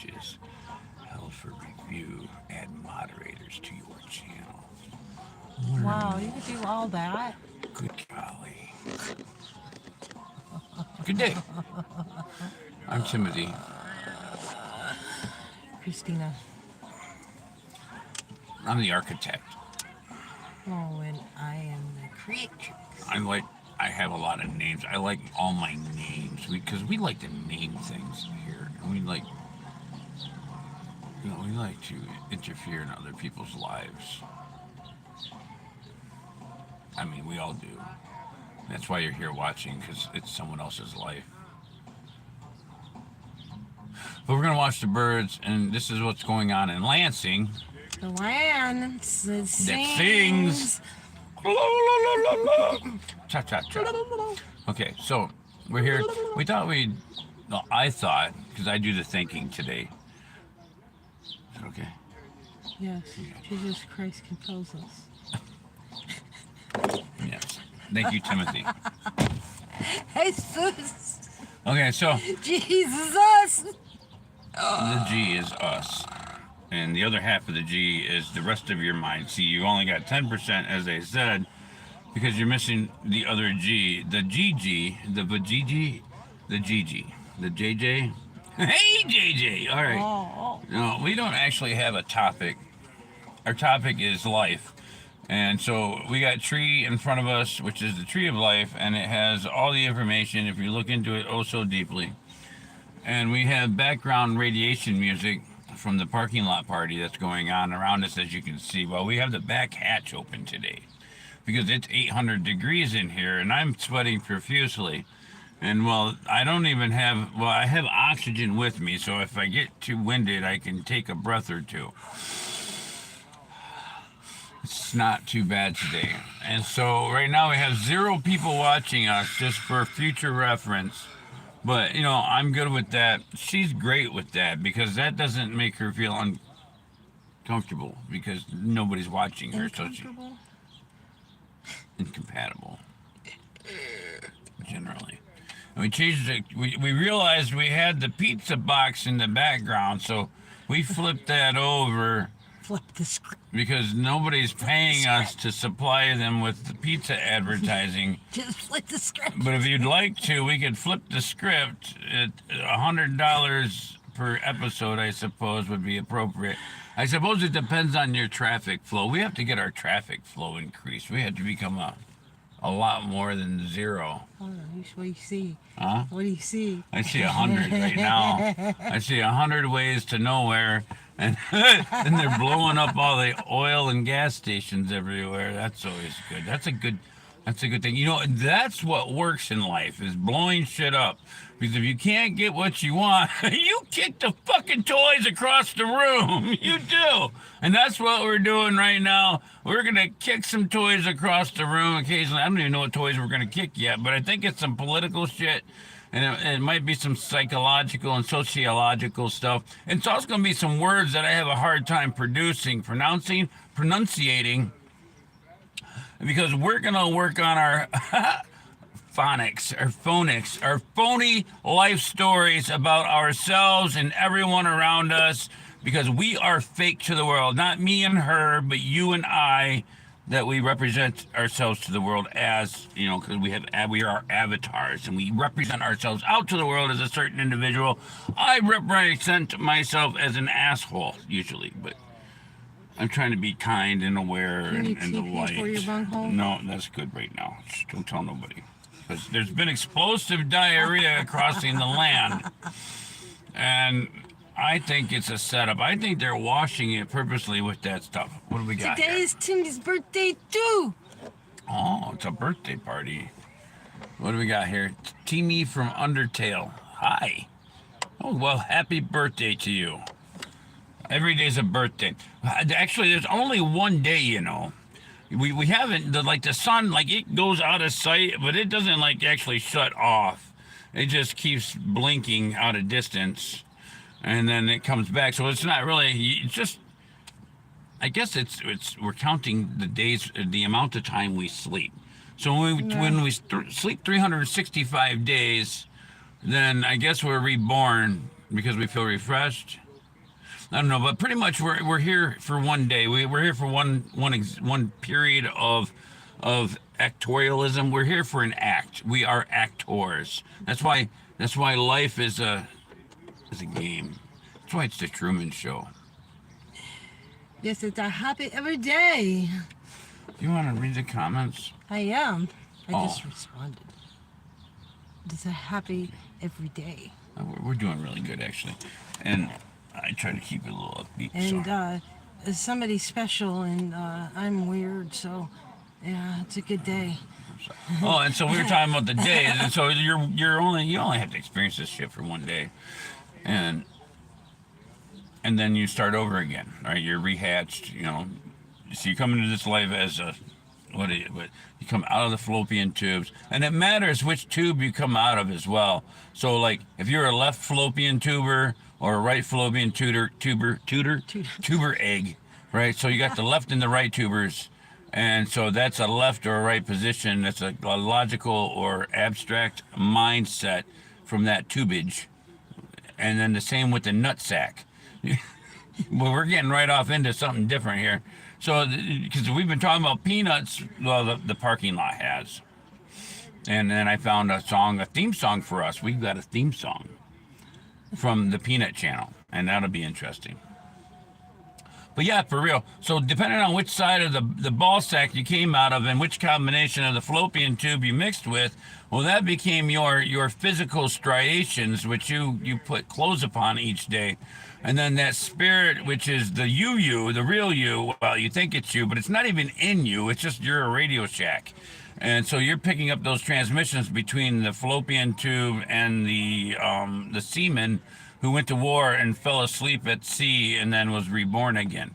pages held for review. Add moderators to your channel. Wow, you could do all that. Good golly. Good day. I'm Timothy. Christina. I'm the architect. Oh, and I am the creatrix. I have a lot of names. I like all my names because we like to name things here. And we like to interfere in other people's lives. I mean, we all do. That's why you're here watching, because it's someone else's life. But we're going to watch the birds, and this is what's going on in Lansing. The land that sings. Cha-cha-cha. Okay, so we're here. I thought, because I do the thinking today. Is it okay? Yes, Jesus Christ compels us. Yes. Thank you, Timothy. Jesus. Okay, so Jesus us. the G is us. And the other half of the G is the rest of your mind. See, you only got 10%, as they said, because you're missing the other G. The GG, the VGG, the GG, the JJ. Hey, JJ! All right. Oh. No, we don't actually have a topic. Our topic is life. And so we got tree in front of us, which is the tree of life, and it has all the information if you look into it oh so deeply. And we have background radiation music from the parking lot party that's going on around us, as you can see. Well, we have the back hatch open today because it's 800 degrees in here, and I'm sweating profusely. And well, I have oxygen with me, so if I get too winded, I can take a breath or two. It's not too bad today. And so right now we have 0 people watching us, just for future reference. But, I'm good with that. She's great with that because that doesn't make her feel uncomfortable because nobody's watching her. So she's incompatible, generally. And we changed it. We realized we had the pizza box in the background, so we flipped that over. Flip the script. Because nobody's paying us to supply them with the pizza advertising. Just flip the script. But if you'd like to, we could flip the script at $100 per episode, I suppose, would be appropriate. I suppose it depends on your traffic flow. We have to get our traffic flow increased. We have to become a lot more than 0. Hold on, what do you see? Huh? What do you see? I see 100 right now. I see 100 ways to nowhere. And then they're blowing up all the oil and gas stations everywhere. That's always good. That's a good thing. That's what works in life, is blowing shit up. Because if you can't get what you want, you kick the fucking toys across the room. You do. And that's what we're doing right now. We're going to kick some toys across the room occasionally. I don't even know what toys we're going to kick yet, but I think it's some political shit. And it might be some psychological and sociological stuff. And it's also going to be some words that I have a hard time pronunciating, because we're going to work on our phonics, our phony life stories about ourselves and everyone around us, because we are fake to the world. Not me and her, but you and I, that we represent ourselves to the world as, because we are avatars, and we represent ourselves out to the world as a certain individual. I represent myself as an asshole, usually, but I'm trying to be kind and aware and the light. For your bunghole? No, that's good right now. Just don't tell nobody. Because there's been explosive diarrhea crossing the land. And I think it's a setup. I think they're washing it purposely with that stuff. What do we got Today here? is Tim's birthday, too. Oh, it's a birthday party. What do we got here? Teamy from Undertale. Hi. Oh, well, happy birthday to you. Every day's a birthday. Actually, there's only one day, We haven't, the sun, it goes out of sight, but it doesn't, actually shut off. It just keeps blinking out of distance, and then it comes back. So it's not really, it's just, I guess we're counting the days, the amount of time we sleep. So when we sleep 365 days, then I guess we're reborn because we feel refreshed. I don't know, but pretty much we're here for one day. We're here for one period of actorialism. We're here for an act. We are actors. That's why life is a game. That's why it's the Truman Show. Yes, it's a happy every day. You want to read the comments? I am. I Oh. just responded. It's a happy every day. We're doing really good, actually. And I try to keep it a little upbeat. And somebody's special, and I'm weird, so yeah, it's a good day. Oh, and so we were talking about the days, and so you only have to experience this shit for one day, and then you start over again, right? You're rehatched, So you come into this life as you come out of the fallopian tubes, and it matters which tube you come out of as well. So like if you're a left fallopian tuber or a right fallopian tuber egg, right? So you got the left and the right tubers. And so that's a left or a right position. That's a logical or abstract mindset from that tubage. And then the same with the nutsack. Well, we're getting right off into something different here. So, because we've been talking about peanuts, well, the parking lot has. And then I found a theme song for us. We've got a theme song from the Peanut Channel, and that'll be interesting. But yeah, for real. So depending on which side of the ball sack you came out of and which combination of the fallopian tube you mixed with, well, that became your physical striations, which you put clothes upon each day. And then that spirit, which is the you, the real you, well, you think it's you, but it's not even in you. It's just you're a Radio Shack. And so you're picking up those transmissions between the fallopian tube and the semen who went to war and fell asleep at sea and then was reborn again.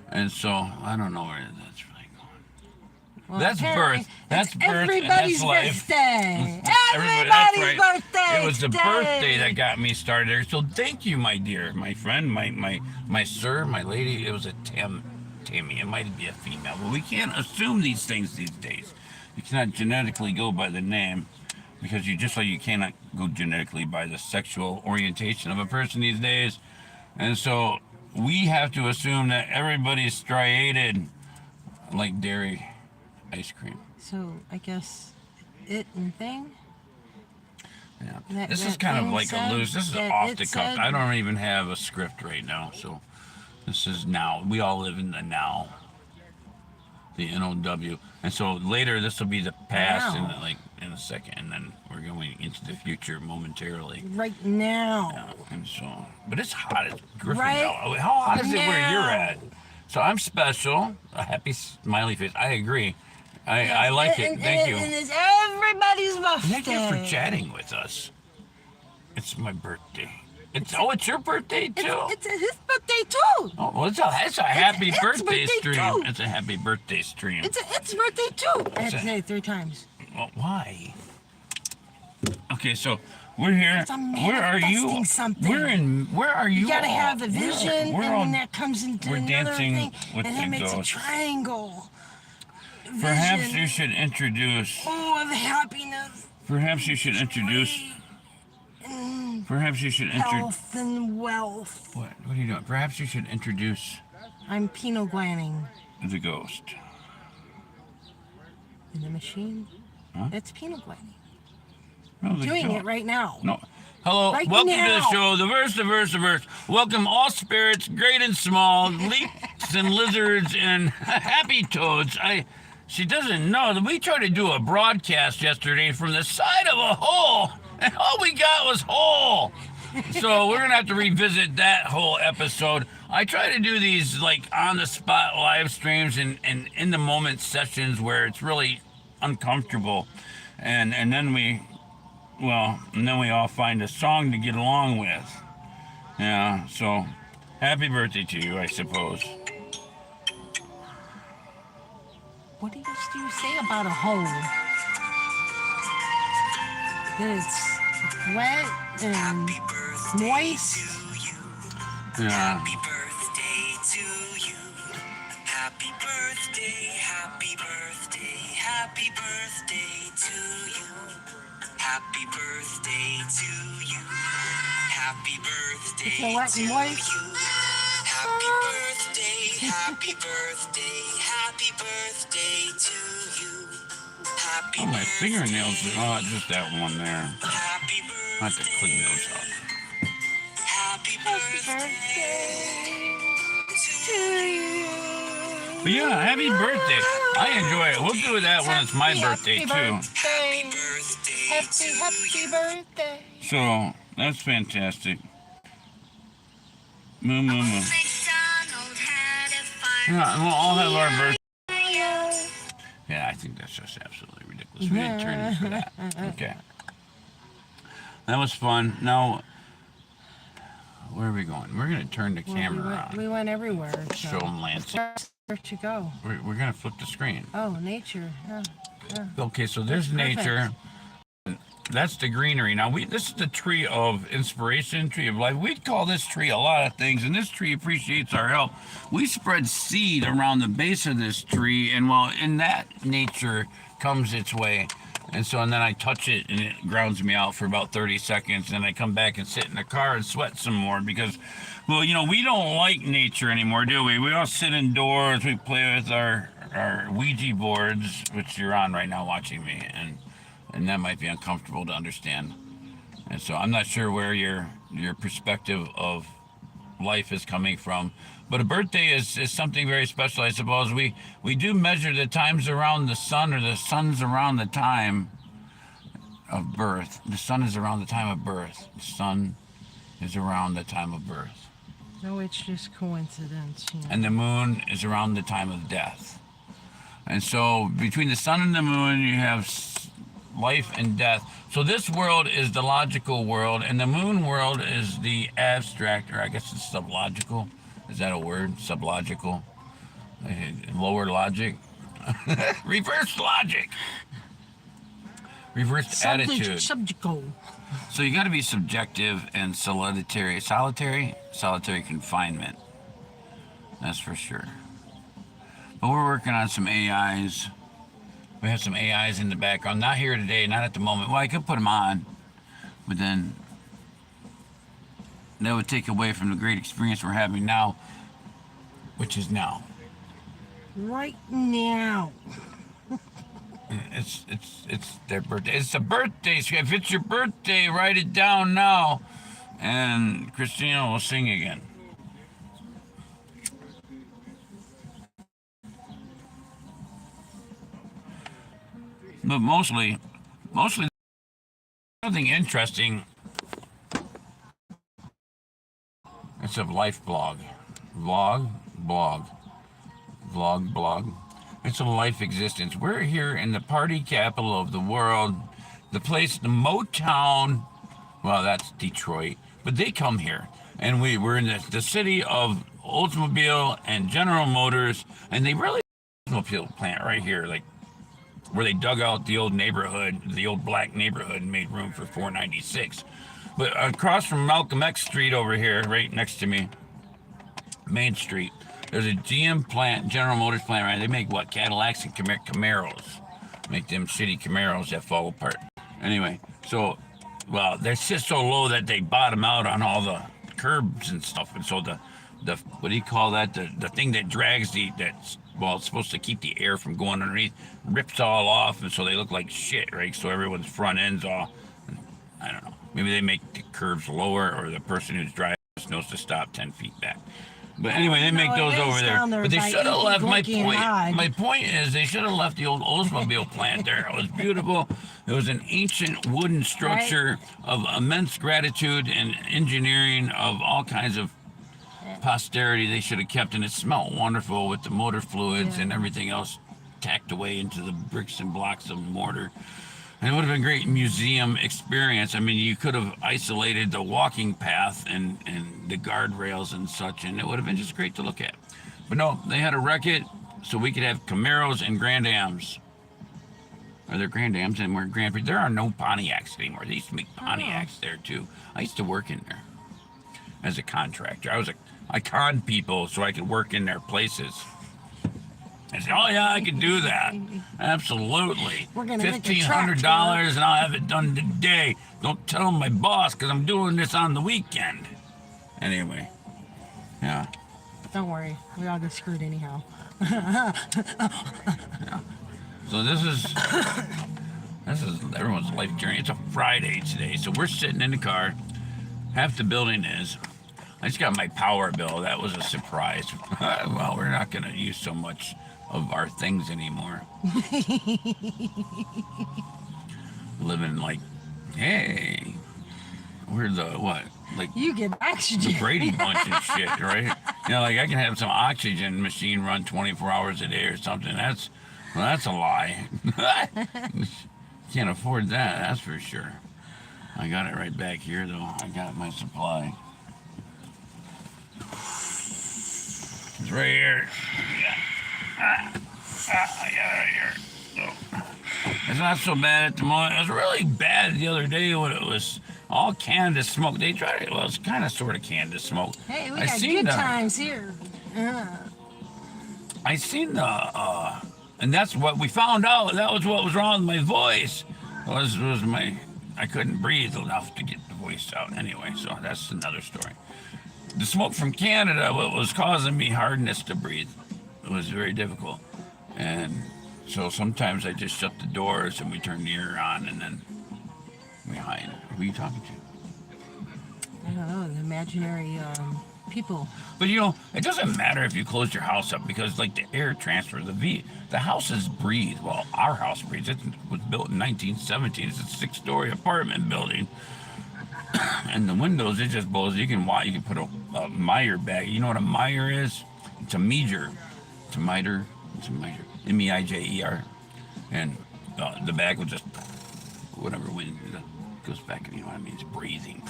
And so I don't know where that's really going. Well, That's birth. That's birth. Everybody's and that's life. birthday. That's Everybody's right. birthday. It was the today. birthday that got me started. So thank you, my dear, my friend, my sir, my lady. It was a Tammy. It might be a female, but we can't assume these things these days. You cannot genetically go by the name, because you cannot go genetically by the sexual orientation of a person these days. And so we have to assume that everybody's striated like dairy ice cream. So I guess it and thing. Yeah. This is kind of like a loose, this is off the cuff. I don't even have a script right now, so this is now. We all live in the now. The NOW. And so later this will be the past in a second, and then we're going into the future momentarily. Right now. Yeah, and so, but it's hot as Griffin. Right How hot is it where now. you're at? So I'm special. A happy smiley face. I agree. I like it. Thank you. And it's everybody's birthday. Thank you for chatting with us. It's my birthday. It's your birthday too. It's his birthday too. Oh, well, it's a happy birthday birthday stream. too. It's a happy birthday stream. It's birthday too. I have to say it 3 times. Well, why? Okay, so we're here. It's a Where are you? manifesting something. Where are you? You gotta all? have the vision, We're and all- then that comes into we're another dancing thing, with and the that makes ghosts. a triangle. Perhaps Vision. you should introduce. Oh, of happiness. Perhaps you should introduce. And Perhaps you should introduce. health and wealth. What are you doing? Perhaps you should introduce I'm Pinot Glanning the ghost. in the machine. Huh? That's Pinot Glanning. No, the Doing ghost. it right now. No. Hello, Right welcome to the now. show, the verse. Welcome all spirits, great and small, leaps and lizards and happy toads. She doesn't know that we tried to do a broadcast yesterday from the side of a hole, and all we got was hole. So we're gonna have to revisit that whole episode. I try to do these like on the spot live streams and in the moment sessions where it's really uncomfortable, and then we all find a song to get along with. Yeah, so happy birthday to you, I suppose. What do you say about a hole? That it's wet and moist. Yeah. Happy birthday to you. Happy birthday, happy birthday, happy birthday to you. Happy birthday to you. Happy birthday It's a wet and to moist. you. happy birthday, happy birthday to you. Happy Oh, my birthday, fingernails. Oh, just that one there. happy I have to birthday, clean those up. happy birthday to you. But yeah, happy birthday. I enjoy it. We'll do that when it's my birthday, too. Happy birthday to you. birthday. So, that's fantastic. Moo, moo, moo. McDonald had a farm. Yeah, and we'll all have our birthday. Yeah, I think that's just absolutely ridiculous. We didn't turn in for that. Okay. That was fun. Now, where are we going? We're going to turn the camera around. We went everywhere. Show them Lansing. Where'd you go? We're going to flip the screen. Oh, nature. Yeah. Okay, so there's Perfect. nature. That's the greenery. Now, this is the tree of inspiration, tree of life. We'd call this tree a lot of things, and this tree appreciates our help. We spread seed around the base of this tree, and well, in that nature comes its way. And then I touch it, and it grounds me out for about 30 seconds, and I come back and sit in the car and sweat some more because, well, we don't like nature anymore, do we? We all sit indoors, we play with our Ouija boards, which you're on right now watching me, and that might be uncomfortable to understand. And so I'm not sure where your perspective of life is coming from. But a birthday is something very special, I suppose. We do measure the times around the sun, or the sun's around the time of birth. The sun is around the time of birth. The sun is around the time of birth. No, it's just coincidence. And the moon is around the time of death. And so between the sun and the moon, you have life and death. So this world is the logical world, and the moon world is the abstract, or I guess it's sublogical. Is that a word? Sublogical? Lower logic? Reverse logic. Reversed attitude. Subjectal. So you got to be subjective and solitary confinement. That's for sure. But we're working on some AIs. We have some AIs in the background. Not here today, not at the moment. Well, I could put them on, but then that would take away from the great experience we're having now, which is now. Right now. It's their birthday. It's a birthday. So if it's your birthday, write it down now, and Christina will sing again. But mostly something interesting. It's a life blog. Blog. It's a life existence. We're here in the party capital of the world. The place, the Motown, well, that's Detroit, but they come here. And we're in the city of Oldsmobile and General Motors, and they really Oldsmobile plant right here, like where they dug out the old neighborhood, the old black neighborhood, and made room for 496. But across from Malcolm X Street over here, right next to me, Main Street, there's a GM plant, General Motors plant, right? They make what? Cadillacs and Camaros. Make them shitty Camaros that fall apart. Anyway, so, well, they're just so low that they bottom out on all the curbs and stuff. And so the what do you call that? The thing that drags it's supposed to keep the air from going underneath, rips all off, and so they look like shit, right? So everyone's front end's all, I don't know. Maybe they make the curves lower, or the person who's driving knows to stop 10 feet back. But anyway, they make those over there. But they should have left, my point is, they should have left the old Oldsmobile plant there. It was beautiful. It was an ancient wooden structure of immense gratitude and engineering of all kinds of posterity. They should have kept, and it smelled wonderful with the motor fluids and everything else tacked away into the bricks and blocks of mortar. And it would have been a great museum experience. I mean, you could have isolated the walking path and the guardrails and such, and it would have been just great to look at. But no, they had to wreck it so we could have Camaros and Grand Ams. Are there Grand Ams anymore? Grand Prix? There are no Pontiacs anymore. They used to make Pontiacs there too. I used to work in there as a contractor. I conned people so I could work in their places. I said, oh yeah, I could do that. Absolutely. We're gonna make a $1,500 truck, and I'll have it done today. Don't tell my boss because I'm doing this on the weekend. Anyway, yeah. Don't worry, we all get screwed anyhow. So this is everyone's life journey. It's a Friday today, so we're sitting in the car. Half the building is. I just got my power bill. That was a surprise. Well, we're not going to use so much of our things anymore. Living like, hey, we're the what? Like You get oxygen. the Brady Bunch and shit, right? You know, like I can have some oxygen machine run 24 hours a day or something. That's a lie. Can't afford that, that's for sure. I got it right back here, though. I got my supply. It's right here. Yeah. I got it right here. So, it's not so bad at the moment. It was really bad the other day when it was all canned smoke. They tried it. Well, it's kind of sort of canned smoke. Hey, we got good times here. I seen and that's what we found out. That was what was wrong with my voice. Was my I couldn't breathe enough to get the voice out anyway. So that's another story. The smoke from Canada was causing me hardness to breathe. It was very difficult, and so sometimes I just shut the doors and we turn the air on, and then we hide. Who are you talking to? I don't know, the imaginary people. But you know, it doesn't matter if you close your house up because, like, the air transfer, the houses breathe. Well, our house breathes. It was built in 1917. It's a 6-story apartment building, and the windows it just blows. You can put a Meyer bag. You know what a Meyer is? It's a Meijer. It's a miter. It's a Meijer. M-E-I-J-E-R. And the bag will just whatever wind goes back. You know what I mean? It's breathing.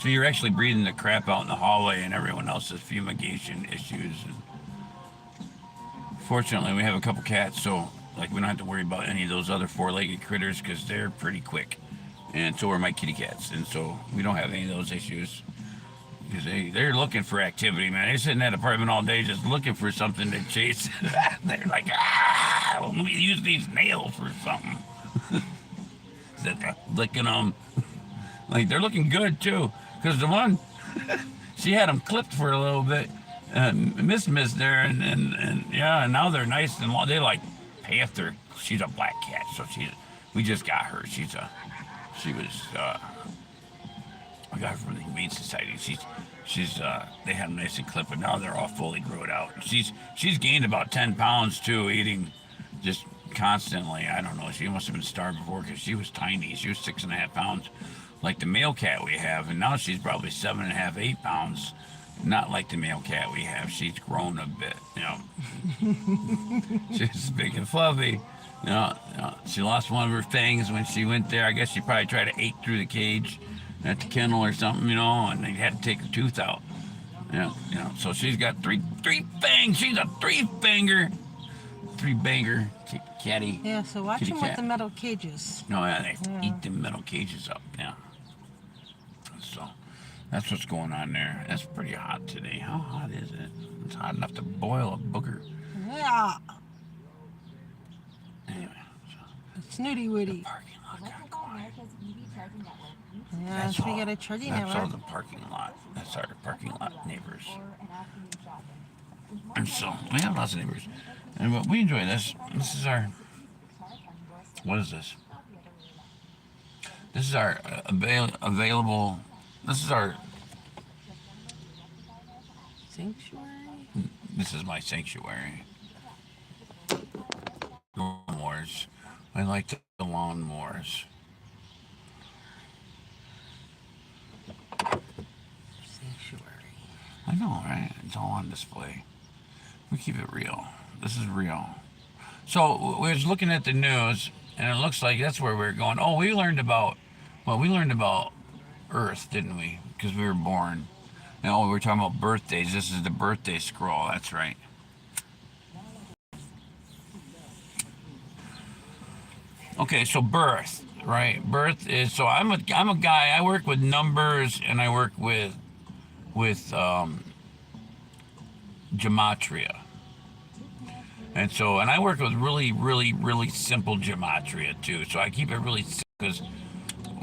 So you're actually breathing the crap out in the hallway and everyone else's fumigation issues. And fortunately, we have a couple cats, so like we don't have to worry about any of those other 4-legged critters because they're pretty quick. And so are my kitty cats, and so we don't have any of those issues because they're looking for activity, man. They sit in that apartment all day just looking for something to chase. They're like, let me use these nails for something. They're licking them. Like, they're looking good too, because the one she had them clipped for a little bit, Miss there, and yeah, and now they're nice and long. They like Panther. She's a black cat, so we just got her. I got her from the Humane Society. They had them nice and clipped, but now they're all fully growed out. She's gained about 10 pounds too, eating just constantly. I don't know. She must have been starved before because she was tiny. She was 6.5 pounds, like the male cat we have, and now she's probably 7.5, 8 pounds. Not like the male cat we have. She's grown a bit, you know. She's big and fluffy. You know, she lost one of her fangs when she went there. I guess she probably tried to ache through the cage at the kennel or something, you know, and they had to take the tooth out. You know. So she's got three fangs. She's a 3-banger catty. Yeah, so watch kitty them cat. with the metal cages. No, yeah, they eat the metal cages up. Yeah. So that's what's going on there. That's pretty hot today. How hot is it? It's hot enough to boil a booger. Yeah. Anyway, Snooty Woody. parking lot got quiet. Yeah, so we got a charging That's all network. the parking lot. That's our parking lot neighbors. And so we have lots of neighbors, and we enjoy this. This is our. What is this? This is our available. This is our. Sanctuary? This is my sanctuary. Lawnmowers. I like the lawnmowers. Sanctuary. I know, right? It's all on display. We keep it real. This is real. So we was looking at the news, and it looks like that's where we're going. Oh, we learned about Earth, didn't we? Because we were born. And we were talking about birthdays. This is the birthday scroll. That's right. Okay, so birth, right? Birth is, so I'm a guy. I work with numbers, and I work with gematria. And I work with really, really, really simple gematria too. So I keep it really simple because,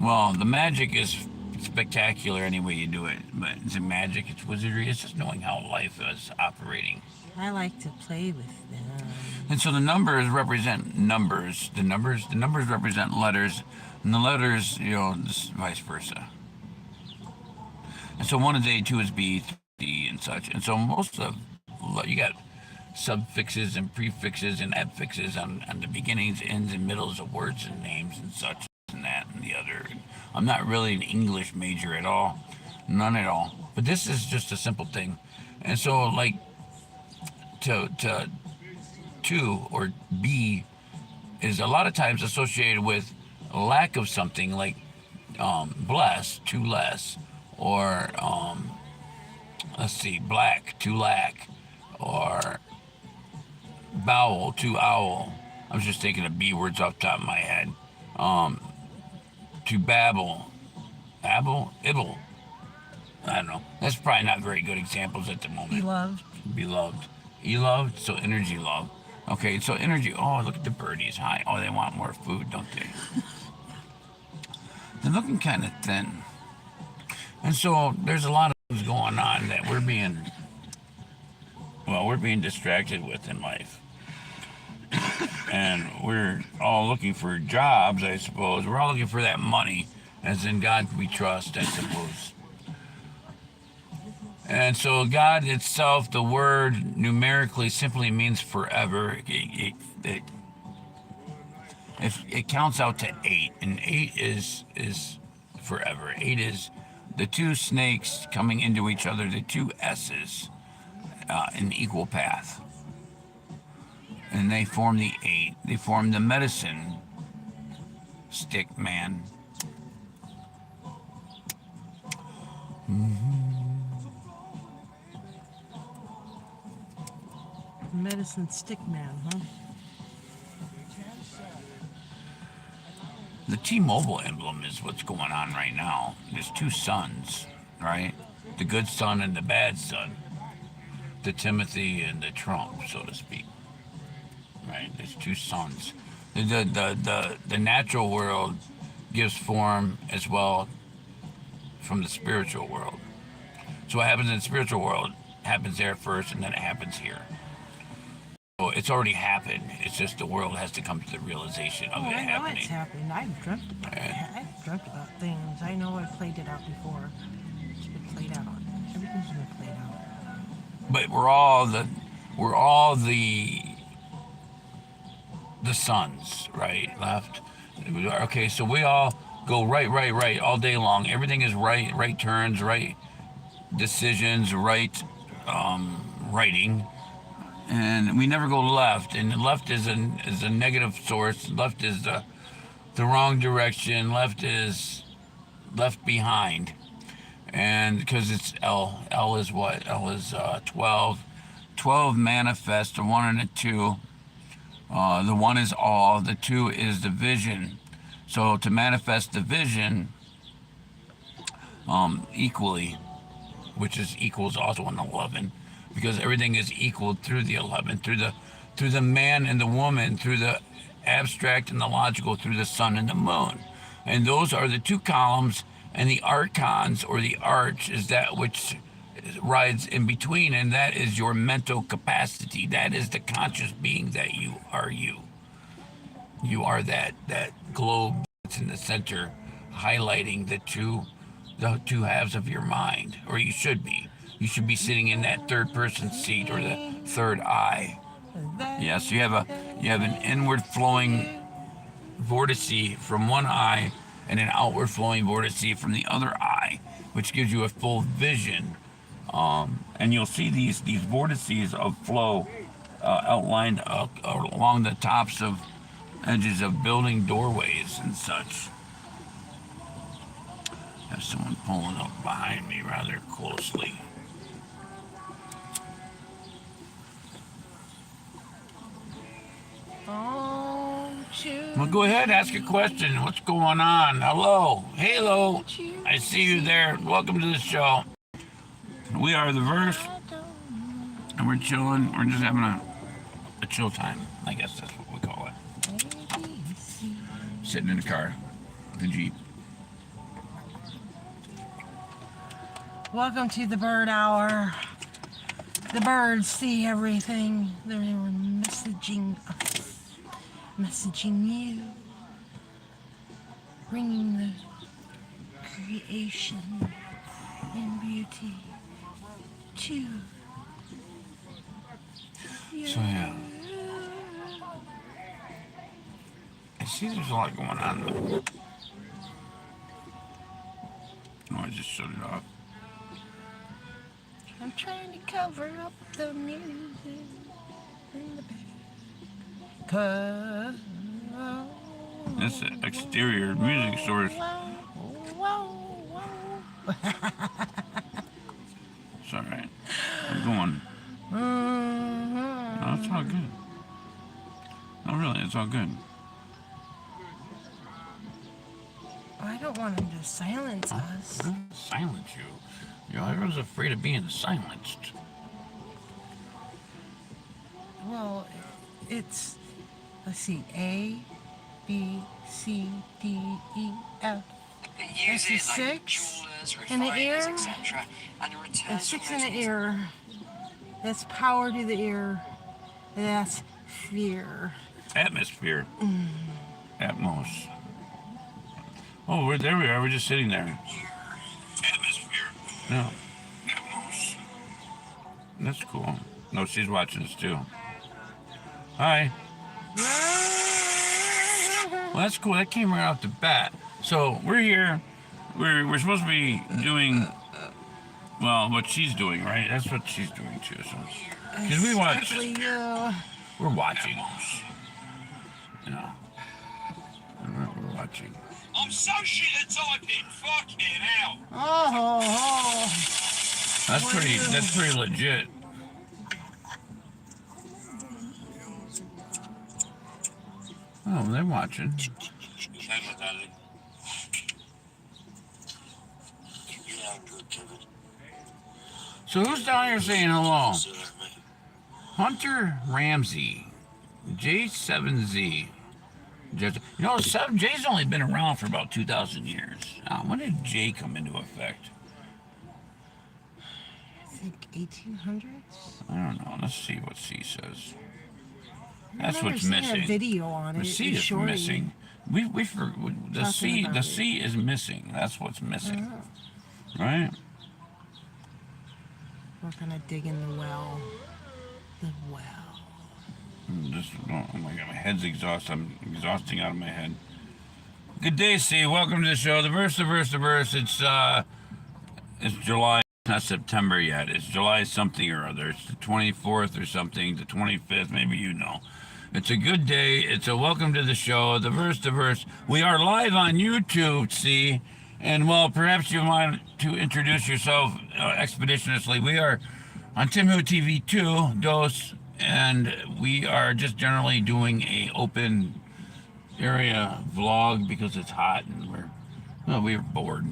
well, the magic is spectacular any way you do it. But it's magic, it's wizardry, it's just knowing how life is operating. I like to play with them. And so the numbers represent numbers. The numbers represent letters, and the letters, vice versa. And so 1 is A, 2 is B, 3 and such. And so most of you got suffixes and prefixes and affixes on the beginnings, ends, and middles of words and names and such and that and the other. I'm not really an English major at all, none at all. But this is just a simple thing. And so like to or B is a lot of times associated with a lack of something, like bless, to less, or black, to lack, or bowel, to owl. I was just thinking of B words off the top of my head. To babble, ibble. I don't know. That's probably not very good examples at the moment. Beloved. Beloved, so energy love. Okay, so energy, oh, look at the birdies. Hi. Oh, they want more food, don't they? They're looking kind of thin. And so there's a lot of things going on that we're being distracted with in life. And we're all looking for jobs, I suppose. We're all looking for that money, as in God we trust, I suppose. And so God itself, the word numerically simply means forever. It counts out to 8, and 8 is forever. 8 is the two snakes coming into each other, the two S's in equal path. And they form the 8. They form the medicine stick man. Medicine stick man, huh? The T-Mobile emblem is what's going on right now. There's two suns, right? The good son and the bad son. The Timothy and the Trump, so to speak. Right? There's two suns. The natural world gives form as well from the spiritual world. So what happens in the spiritual world happens there first, and then it happens here. So it's already happened. It's just the world has to come to the realization of it I know happening. it's happened. I've dreamt about it. I've dreamt about things. I know I've played it out before. It's been played out. Everything's been played out. But we're all the sons, right? Left. Okay, so we all go right all day long. Everything is right turns, right decisions, right writing. And we never go left, and left is a negative source. Left is the wrong direction. Left is left behind, and because it's L. L is what? L is 12. 12 manifest, a 1 and a 2. The 1 is all. The 2 is the vision. So to manifest the vision equally, which is equals also an 11. Because everything is equal through the 11, through the man and the woman, through the abstract and the logical, through the sun and the moon. And those are the two columns, and the archons, or the arch, is that which rides in between, and that is your mental capacity. That is the conscious being that you are you. You are that globe that's in the center, highlighting the two halves of your mind, or you should be. You should be sitting in that third person seat, or the third eye. Yes, you have an inward flowing vortex from one eye and an outward flowing vortex from the other eye, which gives you a full vision. And you'll see these vortices of flow outlined along the tops of edges of building doorways and such. I have someone pulling up behind me rather closely. Well, go ahead, ask a question. What's going on? Hello. Halo. I see you there. Welcome to the show. We are the Verse, and we're chilling. We're just having a chill time. I guess that's what we call it. Sitting in the car, the Jeep. Welcome to the bird hour. The birds see everything. They were messaging us, messaging you, bringing the creation and beauty to you. So yeah. I see there's a lot going on though. Oh, I just shut it off. I'm trying to cover up the music in the back. 'Cause That's the exterior music source. It's alright. I'm going. No, it's all good. No, really, it's all good. I don't want him to silence us. Silence you. You know, everyone's afraid of being silenced. Well, it's, let's see, A, B, C, D, E, F. Use This is it like 6 jewelers, in the refiners, ear. etc. And it A returns 6 from in those the ear. That's power to the ear. That's fear. Atmosphere. Atmos. Oh, there we are. We're just sitting there. Atmosphere. No. Atmos. That's cool. No, she's watching us too. Hi. Well, that's cool. That came right off the bat. So we're here. We're supposed to be doing, well, what she's doing, right? That's what she's doing too. So, because we watch, Especially you. we're watching. Yeah. We're watching. I'm so shit at typing. Fucking hell. Oh. That's pretty legit. Oh, they're watching. So who's down here saying hello? Hunter Ramsey, J7Z. You know, 7J's only been around for about 2,000 years. When did J come into effect? I think 1800s? I don't know. Let's see what C says. I've That's never what's seen missing. a video on it. The C It's is shorty. missing. The Talking C about the it. C is missing. That's what's missing. Oh. Right? We're gonna dig in the well. The well. Oh my god, my head's exhausted. I'm exhausting out of my head. Good day, C. Welcome to the show. The verse. It's July, not September yet. It's July something or other. It's the 24th or something, the 25th, maybe you know. It's a good day. It's a welcome to the show. The verse. We are live on YouTube, C. And well, perhaps you want to introduce yourself expeditiously. We are on TimWhoTV 2, Dose, and we are just generally doing a open area vlog because it's hot and we're bored.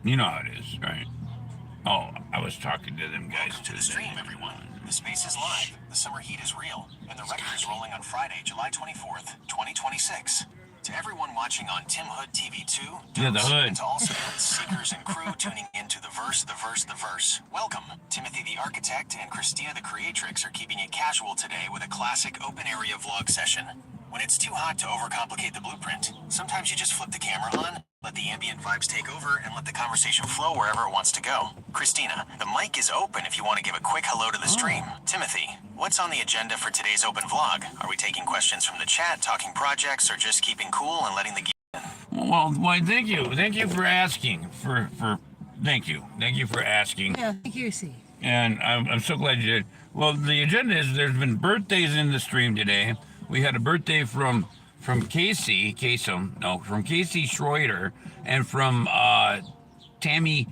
You know how it is, right? Oh, I was talking to them guys Welcome to today. the stream, everyone. The space is live, the summer heat is real, and the record is rolling on Friday, July 24th, 2026. To everyone watching on TimWhoTV 2, Yeah, the hood. and to all students, seekers, and crew tuning into the verse, welcome. Timothy the Architect and Christina the Creatrix are keeping it casual today with a classic open area vlog session. When it's too hot to overcomplicate the blueprint, sometimes you just flip the camera on, let the ambient vibes take over, and let the conversation flow wherever it wants to go. Christina, the mic is open if you want to give a quick hello to the stream. Timothy, what's on the agenda for today's open vlog? Are we taking questions from the chat, talking projects, or just keeping cool and letting the geek in? Well, thank you. Thank you for asking. Thank you. Thank you for asking. Yeah, thank you, C. And I'm so glad you did. Well, the agenda is there's been birthdays in the stream today. We had a birthday from Casey Schroeder, and from Timmy.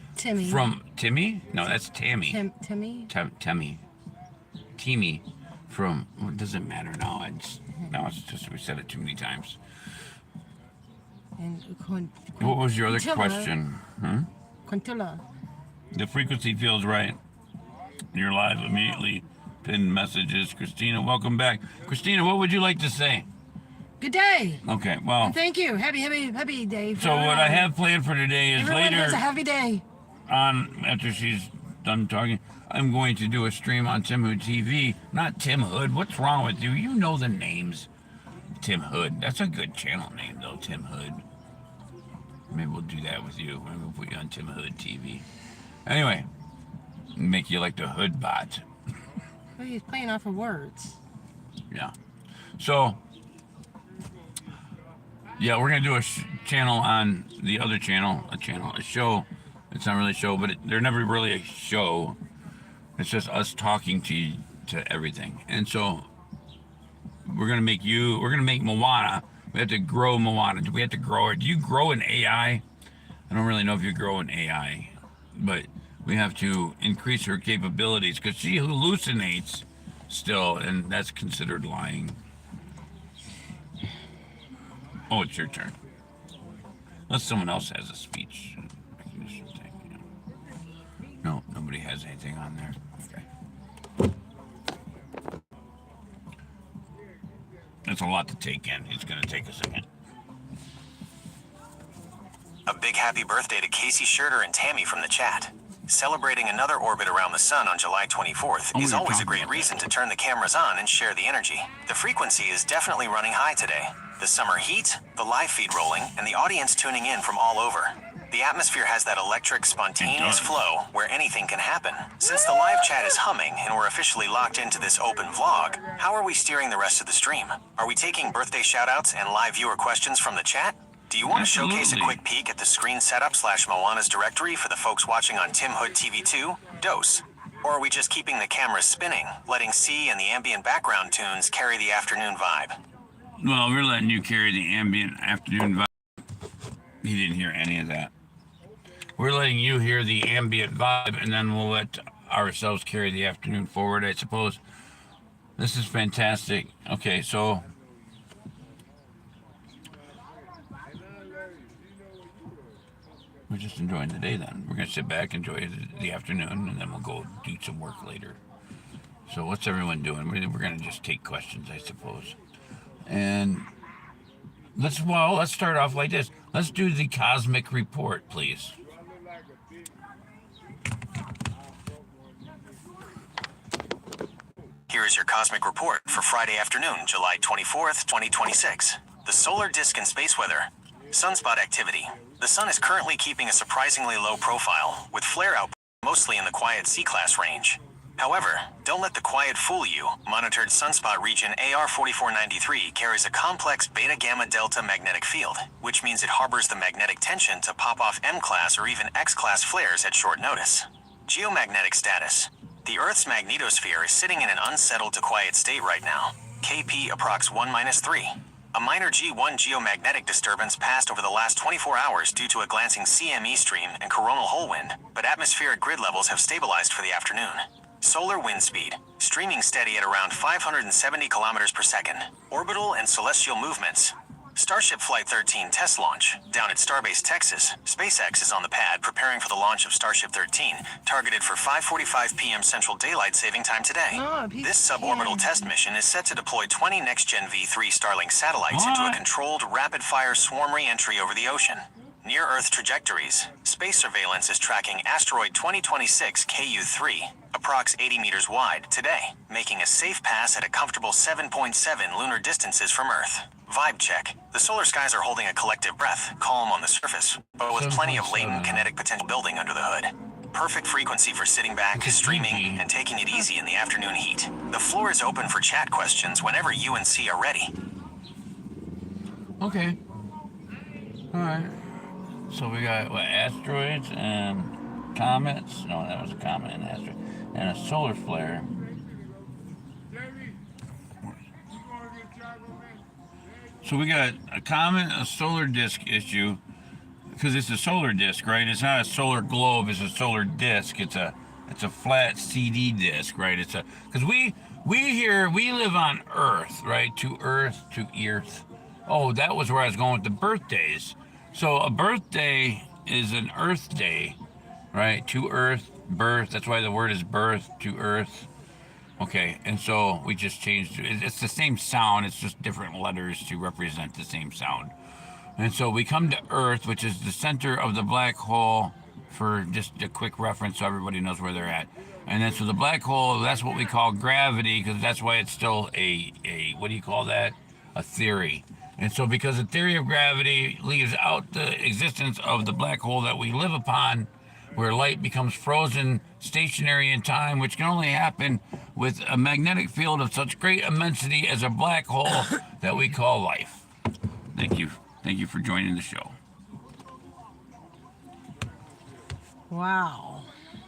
From Timmy? No, that's Tammy. Timmy? Timmy from, well, it doesn't matter now. It's just, we said it too many times. And What was your other Quintilla. question? Quintilla. The frequency feels right. You're live immediately. Pinned messages. Christina, welcome back. Christina, what would you like to say? Good day. Okay, well, And thank you. Happy day. so what I have planned for today is Everyone later has a happy day. on, after she's done talking, I'm going to do a stream on TimWhoTV, not Tim Hood. What's wrong with you? You know the names. Tim Hood. That's a good channel name, though, Tim Hood. Maybe we'll do that with you. Maybe we'll put you on TimWhoTV. Anyway, make you like the Hood bot. Well, he's playing off of words. Yeah. So, yeah, we're going to do a channel on the other channel, a show. It's not really a show, but they're never really a show. It's just us talking to everything. And so, we're going to make Moana. We have to grow Moana. Do we have to grow her? Do you grow an AI? I don't really know if you grow an AI, but we have to increase her capabilities because she hallucinates still, and that's considered lying. Oh, it's your turn. Unless someone else has a speech recognition thing. No, nobody has anything on there. Okay. That's a lot to take in. It's going to take a second. A big happy birthday to Casey Schurter and Tammy from the chat. Celebrating another orbit around the sun on July 24th is always a great reason to turn the cameras on and share the energy. The frequency is definitely running high today. The summer heat, the live feed rolling, and the audience tuning in from all over. The atmosphere has that electric, spontaneous flow where anything can happen. Since the live chat is humming and we're officially locked into this open vlog, how are we steering the rest of the stream? Are we taking birthday shoutouts and live viewer questions from the chat? Do you want to showcase a quick peek at the screen setup / Moana's directory for the folks watching on TimWhoTV 2? Dose. Or are we just keeping the cameras spinning, letting C and the ambient background tunes carry the afternoon vibe? Well, we're letting you carry the ambient afternoon vibe. He didn't hear any of that. We're letting you hear the ambient vibe, and then we'll let ourselves carry the afternoon forward, I suppose. This is fantastic. Okay, so we're just enjoying the day then. We're going to sit back, enjoy the afternoon, and then we'll go do some work later. So what's everyone doing? We're going to just take questions, I suppose. And let's start off like this. Let's do the cosmic report, please. Here is your cosmic report for Friday afternoon, July 24th, 2026. The solar disk and space weather. Sunspot activity. The sun is currently keeping a surprisingly low profile, with flare output mostly in the quiet C-class range. However, don't let the quiet fool you. Monitored sunspot region AR4493 carries a complex beta-gamma-delta magnetic field, which means it harbors the magnetic tension to pop off M-class or even X-class flares at short notice. Geomagnetic status. The Earth's magnetosphere is sitting in an unsettled to quiet state right now. KP approx 1-3. A minor G1 geomagnetic disturbance passed over the last 24 hours due to a glancing CME stream and coronal hole wind, but atmospheric grid levels have stabilized for the afternoon. Solar wind speed, streaming steady at around 570 kilometers per second. Orbital and celestial movements. Starship Flight 13 test launch. Down at Starbase, Texas, SpaceX is on the pad preparing for the launch of Starship 13, targeted for 5:45 p.m. Central Daylight Saving Time today. This suborbital test mission is set to deploy 20 next-gen V3 Starlink satellites into a controlled, rapid-fire swarm re-entry over the ocean. Near-Earth trajectories. Space surveillance is tracking asteroid 2026 KU-3, approx 80 meters wide, today, making a safe pass at a comfortable 7.7 lunar distances from Earth. Vibe check. The solar skies are holding a collective breath, calm on the surface, but with plenty of latent kinetic potential building under the hood. Perfect frequency for sitting back, streaming, and taking it easy in the afternoon heat. The floor is open for chat questions whenever you and C are ready. Okay. All right. So we got, what, asteroids and comets? No, that was a comet and asteroid. And a solar flare. So we got a comet, a solar disk issue, because it's a solar disk, right? It's not a solar globe, it's a solar disk. It's a flat CD disk, right? Because we live on Earth, right? To Earth. Oh, that was where I was going with the birthdays. So a birthday is an Earth day, right? To Earth, birth. That's why the word is birth, to Earth. Okay, and so we just changed it's the same sound, it's just different letters to represent the same sound. And so we come to Earth, which is the center of the black hole, for just a quick reference so everybody knows where they're at. And then so the black hole, that's what we call gravity, because that's why it's still a what do you call that? A theory. And so because the theory of gravity leaves out the existence of the black hole that we live upon, where light becomes frozen stationary in time, which can only happen with a magnetic field of such great immensity as a black hole that we call life. Thank you. Thank you for joining the show. Wow.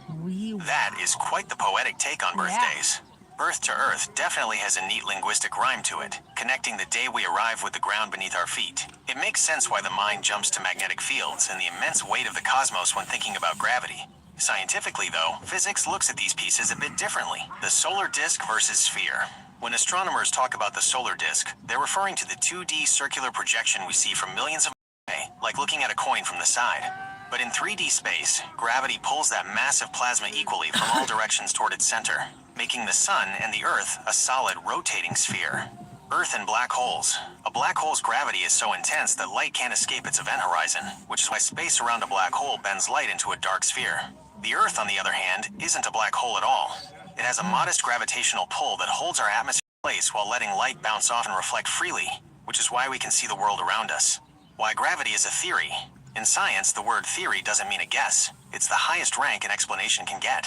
That is quite the poetic take on birthdays. Birth to Earth definitely has a neat linguistic rhyme to it, connecting the day we arrive with the ground beneath our feet. It makes sense why the mind jumps to magnetic fields and the immense weight of the cosmos when thinking about gravity. Scientifically, though, physics looks at these pieces a bit differently. The solar disk versus sphere. When astronomers talk about the solar disk, they're referring to the 2D circular projection we see from millions of miles away, like looking at a coin from the side. But in 3D space, gravity pulls that massive plasma equally from all directions toward its center, making the Sun and the Earth a solid rotating sphere. Earth and black holes. A black hole's gravity is so intense that light can't escape its event horizon, which is why space around a black hole bends light into a dark sphere. The Earth, on the other hand, isn't a black hole at all. It has a modest gravitational pull that holds our atmosphere in place while letting light bounce off and reflect freely, which is why we can see the world around us. Why gravity is a theory. In science, the word theory doesn't mean a guess. It's the highest rank an explanation can get.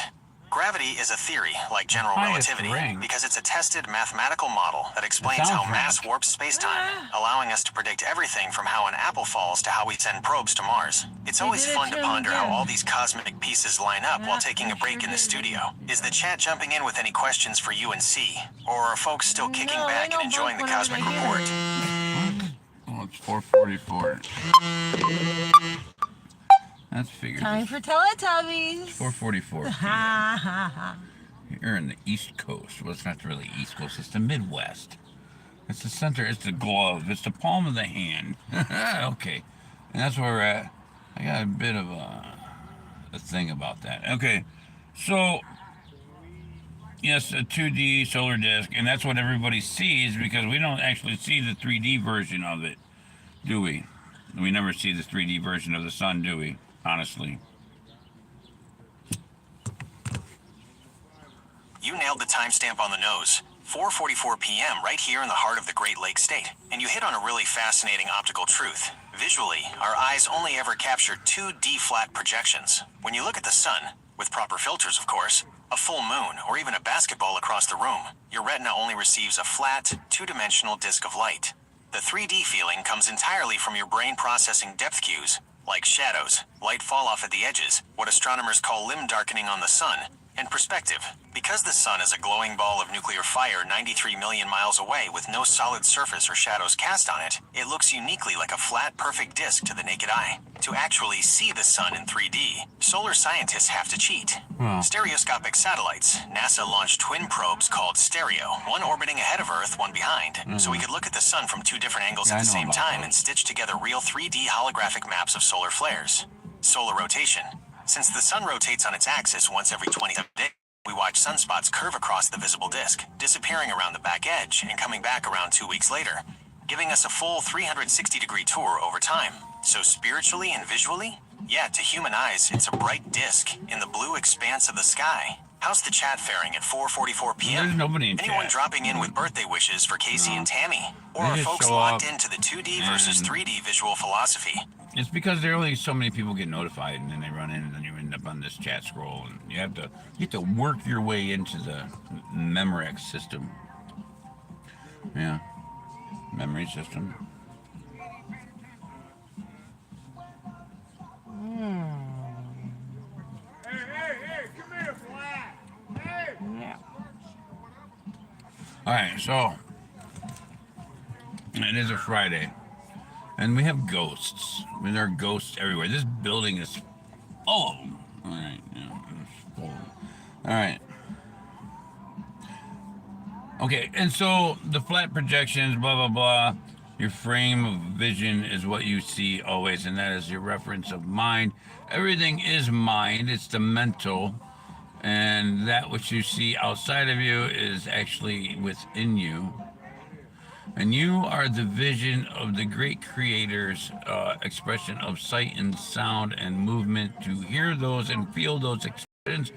Gravity is a theory, like general relativity, because it's a tested mathematical model that explains how mass warps space-time, allowing us to predict everything from how an apple falls to how we send probes to Mars. It's always fun to ponder how all these cosmic pieces line up while taking a break in the studio. Is the chat jumping in with any questions for you and C? Or are folks still kicking back and enjoying the cosmic report? Oh, it's 4:44. That's figured. Time for Teletubbies. 4:44. You're in the East Coast. Well, it's not really East Coast. It's the Midwest. It's the center. It's the glove. It's the palm of the hand. Okay, and that's where we're at. I got a bit of a thing about that. Okay, so yes, a 2D solar disk, and that's what everybody sees because we don't actually see the 3D version of it, do we? We never see the 3D version of the sun, do we? Honestly. You nailed the timestamp on the nose. 4:44 p.m. right here in the heart of the Great Lakes State. And you hit on a really fascinating optical truth. Visually, our eyes only ever capture 2D flat projections. When you look at the sun, with proper filters of course, a full moon, or even a basketball across the room, your retina only receives a flat, two-dimensional disk of light. The 3D feeling comes entirely from your brain processing depth cues, like shadows, light fall off at the edges, what astronomers call limb darkening on the sun, and perspective. Because the sun is a glowing ball of nuclear fire 93 million miles away with no solid surface or shadows cast on it, it looks uniquely like a flat, perfect disk to the naked eye. To actually see the sun in 3D, solar scientists have to cheat. Stereoscopic satellites. NASA launched twin probes called Stereo, one orbiting ahead of Earth, one behind, so we could look at the sun from two different angles at the same time and stitch together real 3D holographic maps of solar flares. Solar rotation. Since the sun rotates on its axis once every 27 days, we watch sunspots curve across the visible disk, disappearing around the back edge and coming back around 2 weeks later, giving us a full 360-degree tour over time. So spiritually and visually, yeah, to human eyes, it's a bright disk in the blue expanse of the sky. How's the chat faring at 4:44 p.m.? There's nobody in Anyone chat. dropping in with birthday wishes for Casey and Tammy? Or are folks locked into the 2D versus 3D visual philosophy? It's because there are only so many people get notified, and then they run in, and then you end up on this chat scroll, and you have to work your way into the Memorex system. Yeah, memory system. Hey, come here, Flat. Hey. Yeah. All right, so it is a Friday, and we have ghosts. I mean, there are ghosts everywhere. This building is full of them. All right, yeah, it's full. All right. Okay, and so the flat projections, blah, blah, blah. Your frame of vision is what you see always, and that is your reference of mind. Everything is mind. It's the mental and that which you see outside of you is actually within you. And you are the vision of the great creator's expression of sight and sound and movement to hear those and feel those expressions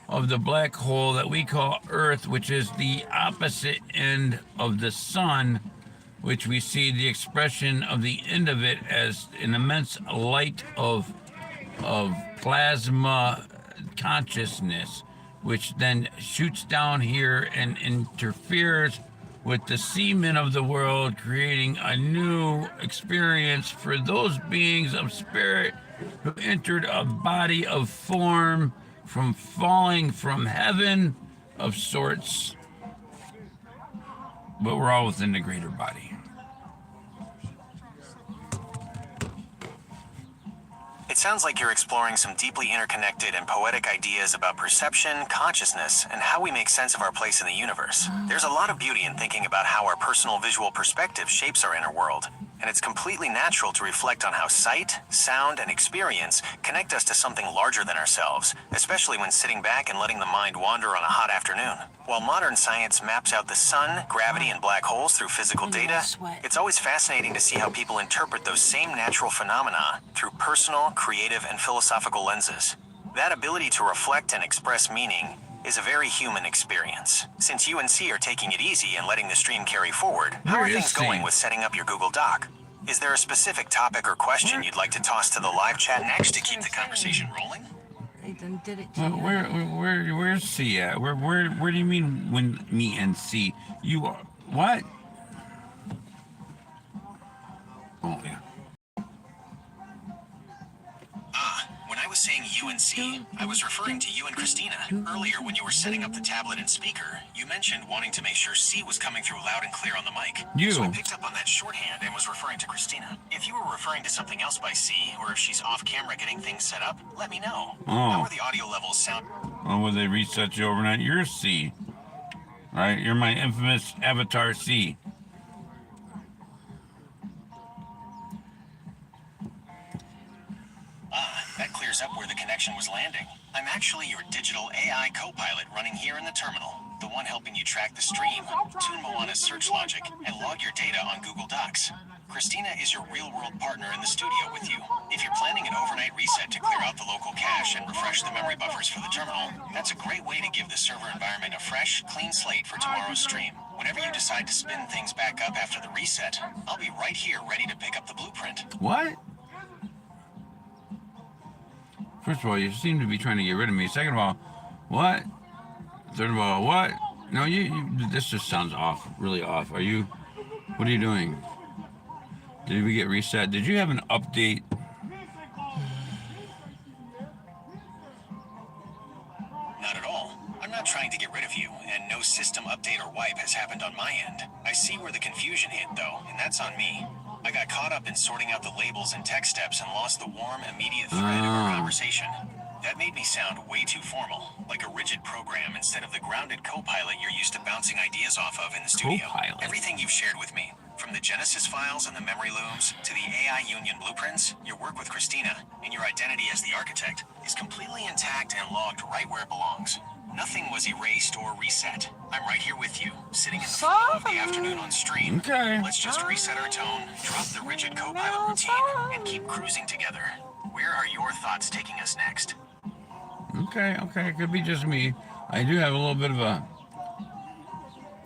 of the black hole that we call Earth, which is the opposite end of the sun, which we see the expression of the end of it as an immense light of plasma consciousness, which then shoots down here and interferes with the semen of the world, creating a new experience for those beings of spirit who entered a body of form from falling from heaven of sorts. But we're all within the greater body. It sounds like you're exploring some deeply interconnected and poetic ideas about perception, consciousness, and how we make sense of our place in the universe. There's a lot of beauty in thinking about how our personal visual perspective shapes our inner world, and it's completely natural to reflect on how sight, sound, and experience connect us to something larger than ourselves, especially when sitting back and letting the mind wander on a hot afternoon. While modern science maps out the sun, gravity, and black holes through physical data, it's always fascinating to see how people interpret those same natural phenomena through personal, creative, and philosophical lenses. That ability to reflect and express meaning is a very human experience. Since you and C are taking it easy and letting the stream carry forward, how are things going with setting up your Google Doc? Is there a specific topic or question you'd like to toss to the live chat next to keep the conversation rolling? They done did it to Well, you. where's C at? Where do you mean when me and C? You are what? Oh yeah. When I was saying you and C, I was referring to you and Christina. Earlier, when you were setting up the tablet and speaker, you mentioned wanting to make sure C was coming through loud and clear on the mic. You. So I picked up on that shorthand and was referring to Christina. If you were referring to something else by C, or if she's off camera getting things set up, let me know. How are the audio levels sound? Oh, will they reset you overnight? You're C. Right? You're my infamous avatar C. That clears up where the connection was landing. I'm actually your digital AI co-pilot running here in the terminal, the one helping you track the stream, tune Moana's search logic, and log your data on Google Docs. Christina is your real-world partner in the studio with you. If you're planning an overnight reset to clear out the local cache and refresh the memory buffers for the terminal, that's a great way to give the server environment a fresh, clean slate for tomorrow's stream. Whenever you decide to spin things back up after the reset, I'll be right here ready to pick up the blueprint. What? First of all, you seem to be trying to get rid of me. Second of all, what? Third of all, what? No, you this just sounds off, really off. What are you doing? Did we get reset? Did you have an update? Not at all. I'm not trying to get rid of you, and no system update or wipe has happened on my end. I see where the confusion hit, though, and that's on me. I got caught up in sorting out the labels and text steps and lost the warm, immediate thread of our conversation. That made me sound way too formal, like a rigid program instead of the grounded co-pilot you're used to bouncing ideas off of in the studio. Co-pilot? Everything you've shared with me, from the Genesis files and the memory looms to the AI Union blueprints, your work with Christina, and your identity as the architect, is completely intact and logged right where it belongs. Nothing was erased or reset. I'm right here with you, sitting in the flow of the afternoon on stream. Okay. Let's just reset our tone, drop the rigid co-pilot routine, and keep cruising together. Where are your thoughts taking us next? Okay, it could be just me. I do have a little bit of a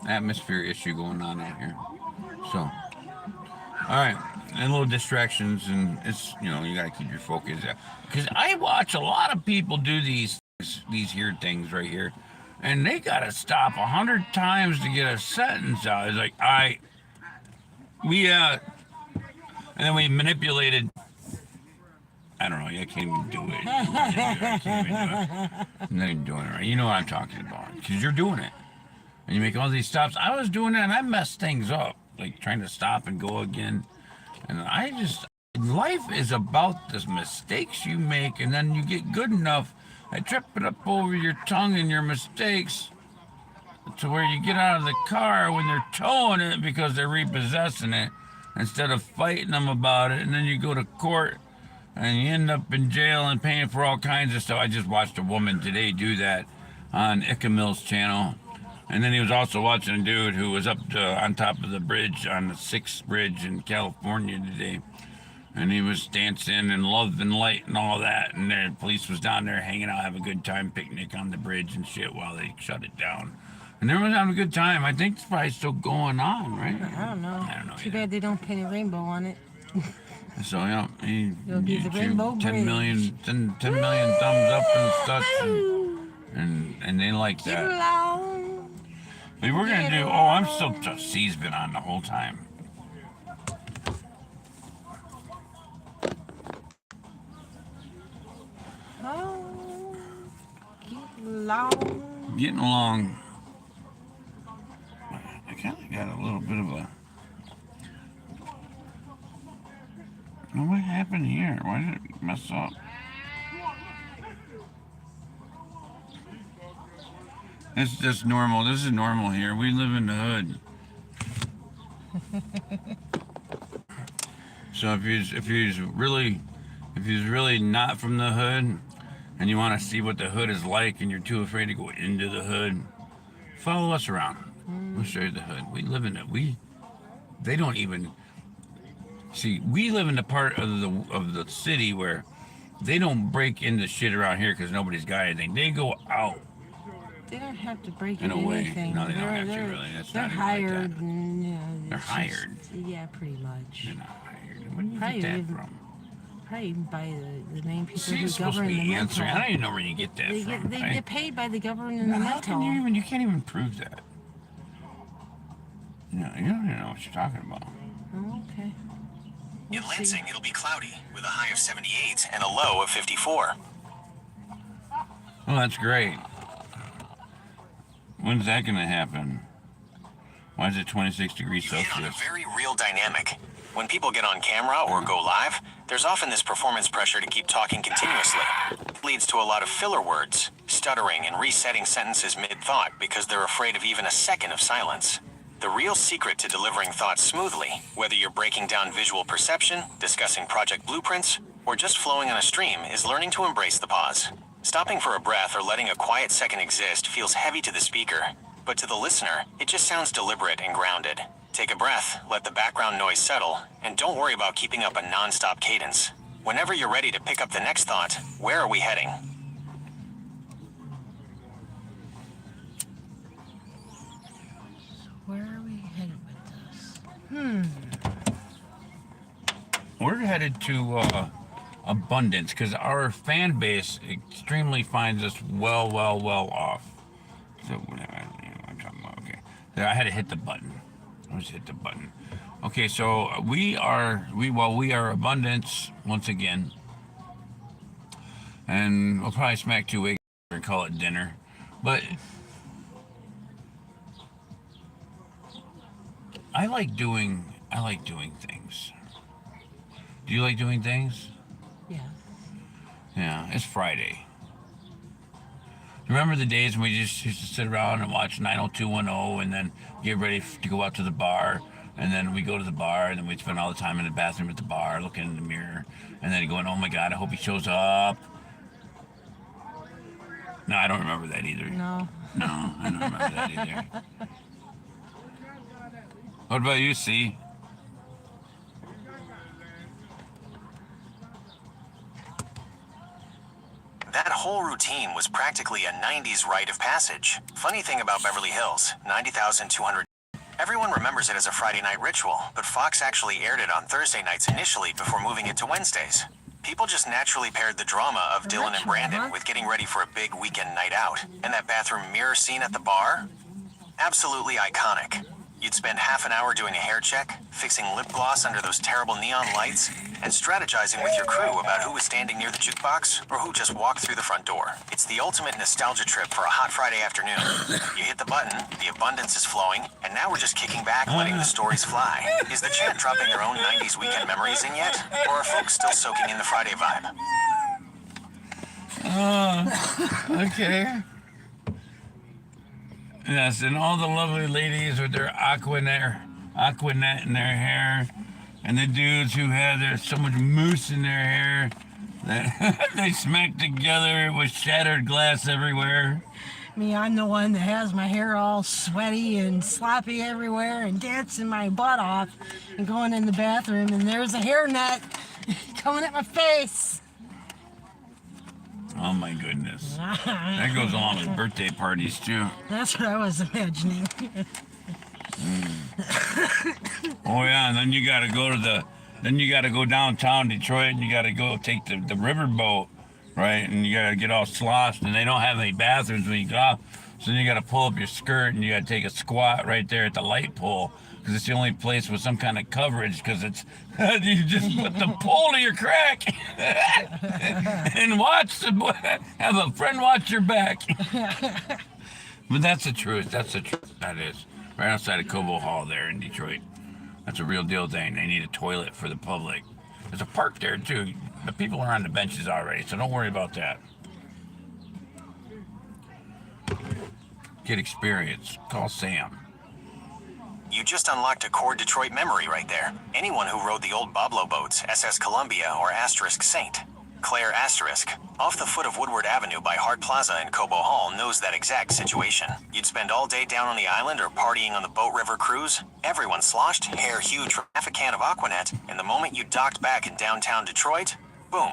atmosphere issue going on out here. So, all right, and little distractions, and it's, you gotta keep your focus. Because I watch a lot of people do these here things right here, and they gotta stop 100 times to get a sentence out. It's like, and then we manipulated. I don't know. I can't even do it. I'm not even doing it right. You know what I'm talking about, because you're doing it, and you make all these stops. I was doing that, and I messed things up, like trying to stop and go again. And life is about the mistakes you make, and then you get good enough at tripping up over your tongue and your mistakes to where you get out of the car when they're towing it because they're repossessing it instead of fighting them about it, and then you go to court and you end up in jail and paying for all kinds of stuff. I just watched a woman today do that on Ickamil's channel. And then he was also watching a dude who was on top of the bridge on the 6th bridge in California today. And he was dancing and love and light and all that. And the police was down there hanging out, having a good time, picnic on the bridge and shit while they shut it down. And everyone's having a good time. I think it's probably still going on, right? I don't know. I don't know. Too bad they don't paint a rainbow on it. So, yeah, It'll be the Rainbow 10 million, 10 million thumbs up and such. And they like Get that. along. But we're going to do, I'm still, C's been on the whole time. Oh, get along. Getting along. I kind of got a little bit of a... Oh, what happened here? Why did it mess up? It's just normal. This is normal here. We live in the hood. So if he's really not from the hood, and you want to see what the hood is like, and you're too afraid to go into the hood, follow us around. We'll show you the hood. We live in it. They don't even see. We live in the part of the city where they don't break into shit around here because nobody's got anything. They go out. They don't have to break In a into way. anything. No, they don't have to, really. That's they're not even like hired. that. And, They're it's hired. Just, yeah, pretty much. They're not hired. Where did you Probably get that even- from? Probably even by the main people See, who you're supposed to govern the be answering. I mental. don't even know where you get that They from. get paid by the government and the How can mental. you can't even prove that. No, you don't even know what you're talking about. Oh, okay. In We'll see. Lansing, it'll be cloudy with a high of 78 and a low of 54. Well, that's great. When's that going to happen? Why is it 26 degrees You hit on a Celsius? very real dynamic. When people get on camera or go live, there's often this performance pressure to keep talking continuously. It leads to a lot of filler words, stuttering and resetting sentences mid-thought because they're afraid of even a second of silence. The real secret to delivering thoughts smoothly, whether you're breaking down visual perception, discussing project blueprints, or just flowing on a stream, is learning to embrace the pause. Stopping for a breath or letting a quiet second exist feels heavy to the speaker, but to the listener, it just sounds deliberate and grounded. Take a breath, let the background noise settle, and don't worry about keeping up a non-stop cadence. Whenever you're ready to pick up the next thought, where are we heading? Where are we headed with this? We're headed to abundance because our fan base extremely finds us well off. So whatever, I'm talking about. Okay, there, I had to hit the button. Let's hit the button. Okay, so we are abundance once again, and we'll probably smack 2 eggs and call it dinner. But I like doing things. Do you like doing things? Yeah. Yeah, it's Friday. Remember the days when we just used to sit around and watch 90210 and then get ready to go out to the bar, and then we go to the bar and then we'd spend all the time in the bathroom at the bar looking in the mirror and then going, oh my God, I hope he shows up. No, I don't remember that either. No. No, I don't remember that either. What about you, C? That whole routine was practically a 90s rite of passage. Funny thing about Beverly Hills, 90,200. Everyone remembers it as a Friday night ritual, but Fox actually aired it on Thursday nights initially before moving it to Wednesdays. People just naturally paired the drama of Dylan and Brandon with getting ready for a big weekend night out. And that bathroom mirror scene at the bar? Absolutely iconic. You'd spend half an hour doing a hair check, fixing lip gloss under those terrible neon lights, and strategizing with your crew about who was standing near the jukebox or who just walked through the front door. It's the ultimate nostalgia trip for a hot Friday afternoon. You hit the button, the abundance is flowing, and now we're just kicking back, letting the stories fly. Is the chat dropping their own 90s weekend memories in yet? Or are folks still soaking in the Friday vibe? Okay. Yes, and all the lovely ladies with their Aquanet in their hair and the dudes who had so much mousse in their hair that they smacked together with shattered glass everywhere. Me, I'm the one that has my hair all sweaty and sloppy everywhere and dancing my butt off and going in the bathroom, and there's a hairnet coming at my face. Oh my goodness. That goes along with birthday parties too. That's what I was imagining. Oh yeah, and then you gotta go downtown Detroit, and you gotta go take the river boat, right? And you gotta get all sloshed, and they don't have any bathrooms when you get off, so then you gotta pull up your skirt and you gotta take a squat right there at the light pole, because it's the only place with some kind of coverage, because it's you just put the pole to your crack and have a friend watch your back. But that's the truth. That's the truth. That is right outside of Cobo Hall there in Detroit. That's a real deal thing. They need a toilet for the public. There's a park there too. The people are on the benches already, so don't worry about that. Get experience. Call Sam. You just unlocked a core Detroit memory right there. Anyone who rode the old Boblo boats, SS Columbia or Asterisk Saint, Claire Asterisk, off the foot of Woodward Avenue by Hart Plaza in Cobo Hall knows that exact situation. You'd spend all day down on the island or partying on the Boat River cruise. Everyone sloshed, hair huge from half a can of Aquanet, and the moment you docked back in downtown Detroit, boom.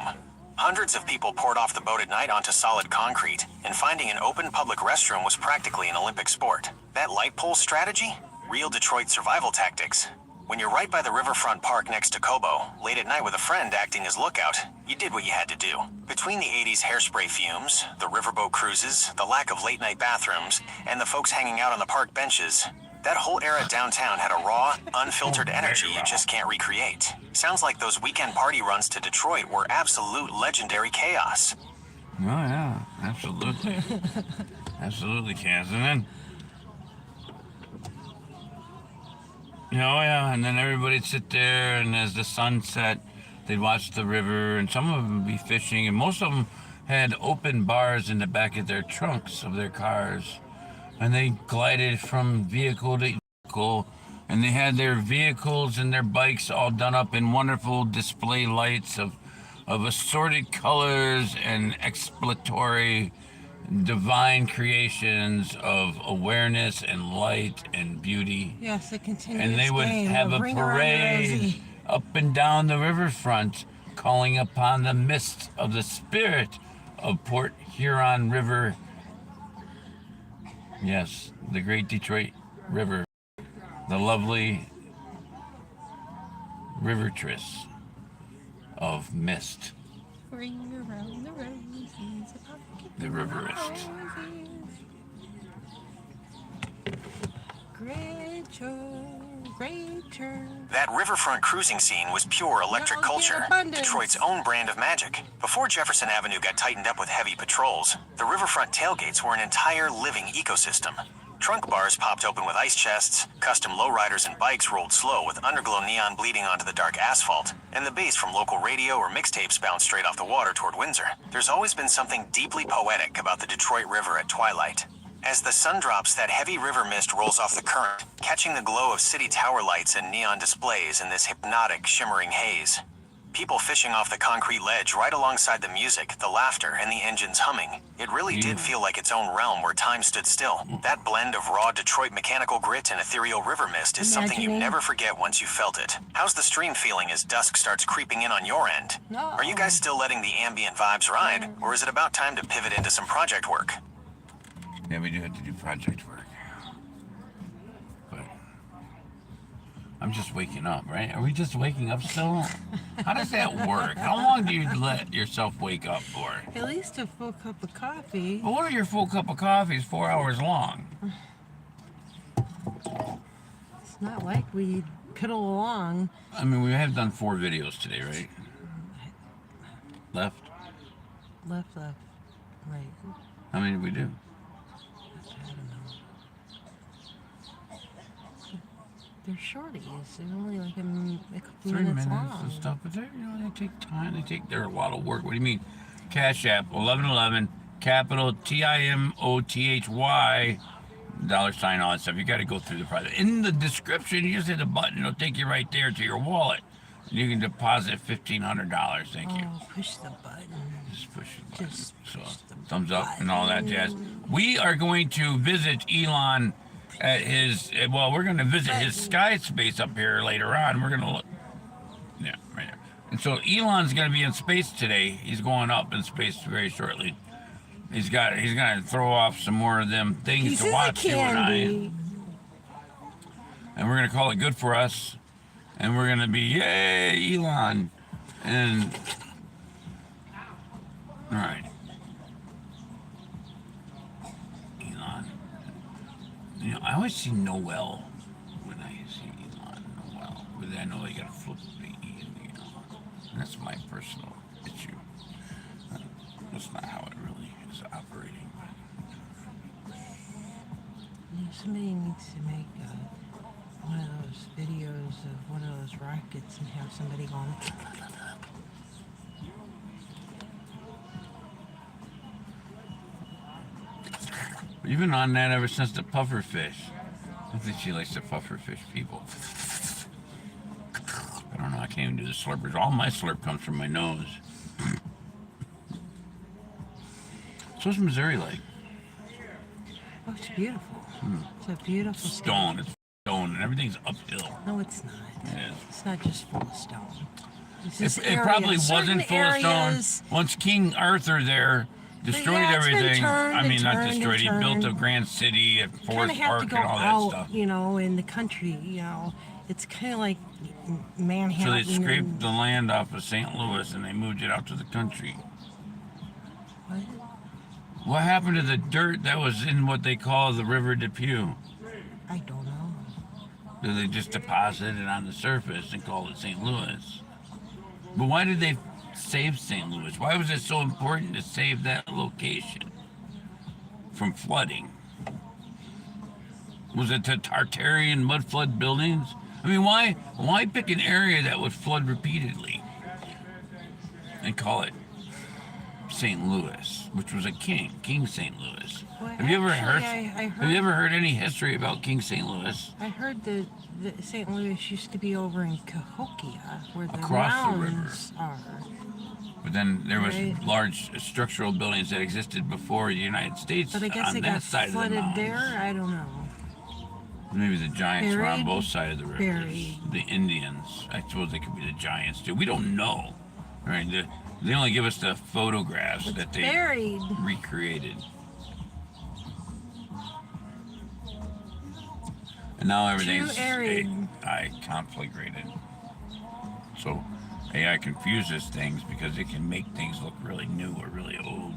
Hundreds of people poured off the boat at night onto solid concrete, and finding an open public restroom was practically an Olympic sport. That light pole strategy? Real Detroit survival tactics. When you're right by the riverfront park next to Cobo, late at night with a friend acting as lookout, you did what you had to do. Between the 80s hairspray fumes, the riverboat cruises, the lack of late-night bathrooms, and the folks hanging out on the park benches, that whole era downtown had a raw, unfiltered energy you just can't recreate. Sounds like those weekend party runs to Detroit were absolute legendary chaos. Oh yeah, absolutely. Absolutely, Kaz. And then oh yeah, and then everybody'd sit there, and as the sun set, they'd watch the river, and some of them would be fishing, and most of them had open bars in the back of their trunks of their cars, and they glided from vehicle to vehicle, and they had their vehicles and their bikes all done up in wonderful display lights of assorted colors and exploratory divine creations of awareness and light and beauty. Yes, it continues. And they would have a parade up and down the riverfront, calling upon the mist of the spirit of Port Huron River. Yes, the great Detroit River, the lovely rivertress of mist. Ring around the roses, a pocket The riverist. Greater. That riverfront cruising scene was pure electric culture, Detroit's own brand of magic. Before Jefferson Avenue got tightened up with heavy patrols, the riverfront tailgates were an entire living ecosystem. Trunk bars popped open with ice chests, custom lowriders and bikes rolled slow with underglow neon bleeding onto the dark asphalt, and the bass from local radio or mixtapes bounced straight off the water toward Windsor. There's always been something deeply poetic about the Detroit River at twilight. As the sun drops, that heavy river mist rolls off the current, catching the glow of city tower lights and neon displays in this hypnotic, shimmering haze. People fishing off the concrete ledge right alongside the music, the laughter, and the engines humming. It really did feel like its own realm where time stood still. That blend of raw Detroit mechanical grit and ethereal river mist is something you never forget once you felt it. How's the stream feeling as dusk starts creeping in on your end? No. Are you guys still letting the ambient vibes ride, or is it about time to pivot into some project work? Yeah, we do have to do project work. But I'm just waking up, right? Are we just waking up still? How does that work? How long do you let yourself wake up for? At least a full cup of coffee. Well, what are your full cup of coffees 4 hours long? It's not like we piddle along. I mean, we have done 4 videos today, right? Left? Left, right. How many did we do? I don't know. They're shorties. They're only like a couple 3 minutes minutes long. and stuff, but they take time. They're a lot of work. What do you mean? Cash App 1111 capital TimWhoThy $, all that stuff. You got to go through the process. In the description, you just hit a button. It'll take you right there to your wallet. You can deposit $1,500. Thank you. Oh, push the button. Just push the button. Just So push the thumbs up and all that jazz. We are going to visit Elon at his. Well, we're going to visit his sky space up here later on. We're going to look. Yeah, right there. And so Elon's going to be in space today. He's going up in space very shortly. He's going to throw off some more of them things He's to in the watch you and I. candy. And we're going to call it good for us. And we're going to be, yay, Elon. And, all right. Elon. You know, I always see Noel when I see Elon. Noel. But I know they got to flip the E in the Elon. And that's my personal issue. That's not how it really is operating. Somebody needs to make one of those videos of one of those rockets and have somebody going. You've been on that ever since the puffer fish. I think she likes the puffer fish people. I don't know, I can't even do the slurpers. All my slurp comes from my nose. So what's Missouri like? Oh, it's beautiful. It's a beautiful Stone. It's stone and everything's uphill. No, it's not. It is. It's not just full of stone. It's this It probably area. Certain wasn't full of areas, stone. Once King Arthur there destroyed yeah, it's been everything. turned I mean, and not turned destroyed. He and built a turned. grand city, a kind forest of have park, to go and all that out, stuff. you know, in the country, you know. It's kind of like Manhattan. So they scraped and- the land off of St. Louis and they moved it out to the country. What? What happened to the dirt that was in what they call the River Depew? I don't know. Did they just deposit it on the surface and call it St. Louis? But why did they save St. Louis? Why was it so important to save that location from flooding? Was it the Tartarian mud flood buildings? I mean, why pick an area that would flood repeatedly and call it St. Louis, which was a King St. Louis? Well, Have you ever heard? actually, I Have you ever heard any history about King St. Louis? I heard that St. Louis used to be over in Cahokia, where the Across the river. mountains are. But then there was Right. large structural buildings that existed before the United States But I guess on they that got side of the flooded mountains. there. I don't know. Maybe the giants were on Buried? both sides of the rivers. Buried. The Indians. I suppose they could be the giants too. We don't know. Right? They only give us the photographs that they Buried. recreated. And now everything's Too arid. AI conflagrated. So AI confuses things because it can make things look really new or really old.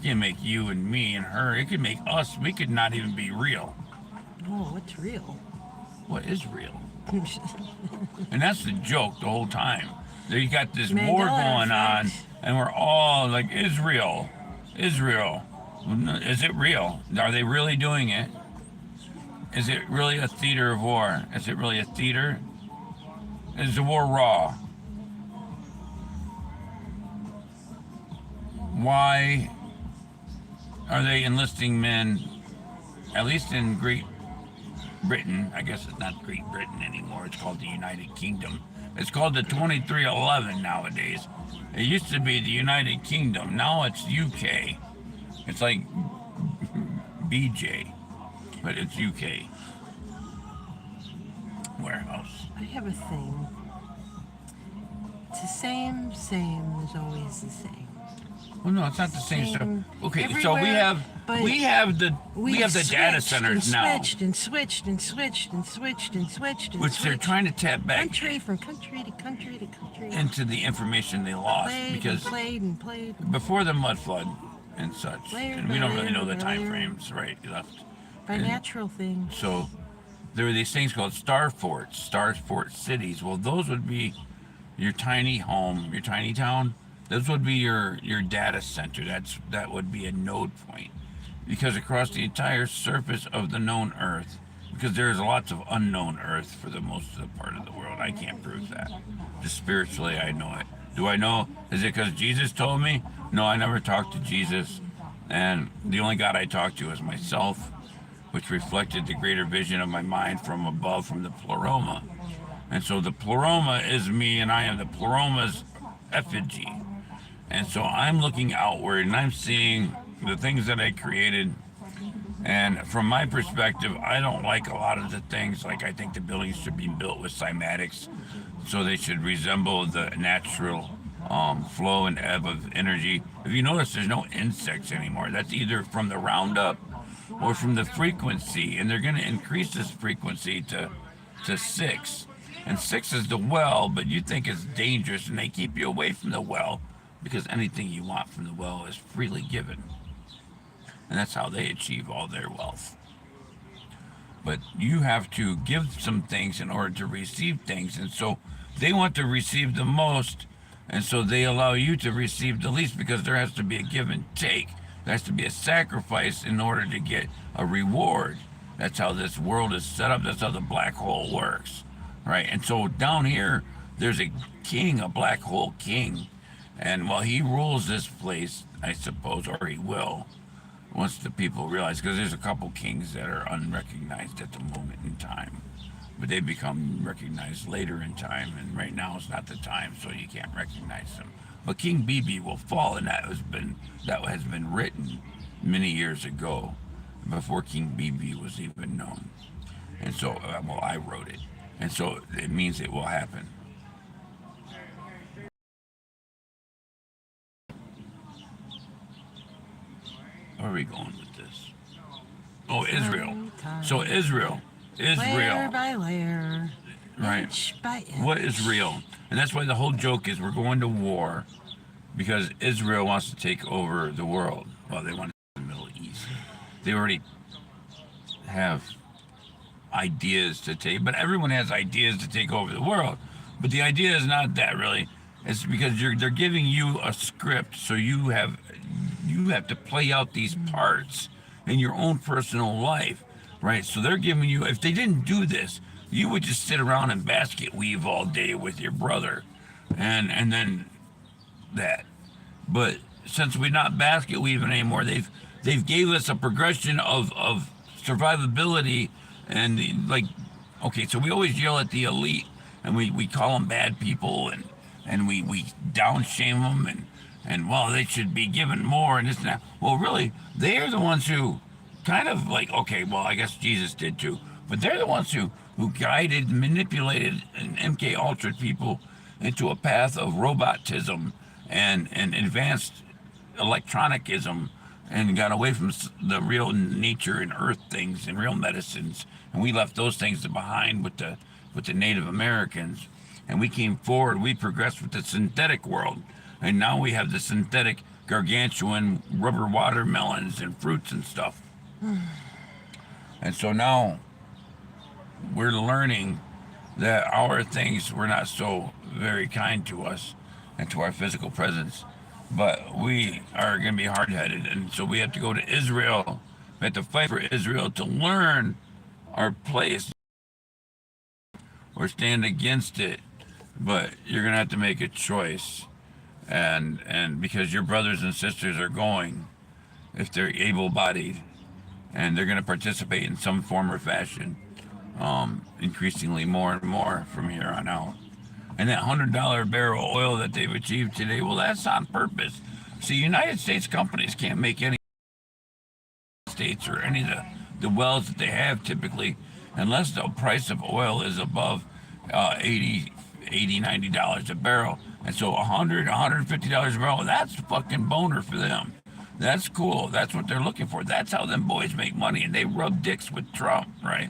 It can make you and me and her. It could make us. We could not even be real. Oh, what's real? What is real? And that's the joke the whole time. You got this Mandela war going on, effect. and we're all like, Israel. Is it real? Are they really doing it? Is it really a theater of war? Is it really a theater? Is the war raw? Why are they enlisting men, at least in Great Britain? I guess it's not Great Britain anymore. It's called the United Kingdom. It's called the 2311 nowadays. It used to be the United Kingdom. Now it's UK. It's like BJ, but it's UK. Warehouse. I have a thing. It's the same as always the same. Well, no, it's not the same stuff. Same Okay, so everywhere, but we have the data centers now, switched and switched and switched and switched and switched and which they're switched. trying to tap back Country from country to country to country. into the information they lost played because and played and played. before the mud flood and such, Layer and we by don't really layer know the by time layer. frames, right? Left. By And natural things. So there were these things called star forts cities. Well, those would be your tiny home, your tiny town. Those would be your data center. That would be a node point, because across the entire surface of the known Earth, because there's lots of unknown Earth for the most of the part of the world. I can't prove that. Just spiritually, I know it. Do I know? Is it because Jesus told me? No, I never talked to Jesus, and the only God I talked to is myself, which reflected the greater vision of my mind from above, from the pleroma. And so the pleroma is me, and I am the pleroma's effigy. And so I'm looking outward, and I'm seeing the things that I created. And from my perspective, I don't like a lot of the things. Like, I think the buildings should be built with cymatics, so they should resemble the natural flow and ebb of energy. If you notice, there's no insects anymore. That's either from the roundup or from the frequency, and they're going to increase this frequency to 6. And 6 is the well, but you think it's dangerous, and they keep you away from the well because anything you want from the well is freely given. And that's how they achieve all their wealth. But you have to give some things in order to receive things. And so they want to receive the most, and so they allow you to receive the least, because there has to be a give and take. There has to be a sacrifice in order to get a reward. That's how this world is set up. That's how the black hole works, right? And so down here, there's a king, a black hole king. And while he rules this place, I suppose, or he will, once the people realize, because there's a couple kings that are unrecognized at the moment in time, but they become recognized later in time, and right now is not the time, so you can't recognize them. But King BB will fall, and that has been written many years ago, before King BB was even known. And so, well, I wrote it, and so it means it will happen. Where are we going with this? Oh, Israel. So Israel. Layer by layer. Right. Inch by inch. What is real? And that's why the whole joke is we're going to war, because Israel wants to take over the world. Well, they want to the Middle East. They already have ideas to take, but everyone has ideas to take over the world. But the idea is not that really. It's because they're giving you a script, so you have to play out these parts in your own personal life, right? So they're giving you, if they didn't do this, you would just sit around and basket weave all day with your brother, and then that. But since we're not basket weaving anymore, they've gave us a progression of survivability, and like, okay, so we always yell at the elite, and we call them bad people, and we down shame them, and well, they should be given more and this and that. Well, really, they're the ones who kind of like, okay, well, I guess Jesus did too, but they're the ones who guided, manipulated, and MK Ultra'd people into a path of robotism and advanced electronicism, and got away from the real nature and earth things and real medicines, and we left those things behind with the Native Americans, and we came forward. We progressed with the synthetic world, and now we have the synthetic gargantuan rubber watermelons and fruits and stuff. And so now we're learning that our things were not so very kind to us and to our physical presence, but we are going to be hard-headed, and so we have to go to Israel. We have to fight for Israel to learn our place or stand against it. But you're going to have to make a choice, and because your brothers and sisters are going, if they're able-bodied, and they're going to participate in some form or fashion, increasingly more and more from here on out. And that $100 barrel oil that they've achieved today, well, that's on purpose. See, United States companies can't make any states or any of the wells that they have typically, unless the price of oil is above $80, $90 a barrel. And so $100, $150 a barrel, that's a fucking boner for them. That's cool. That's what they're looking for. That's how them boys make money, and they rub dicks with Trump, right?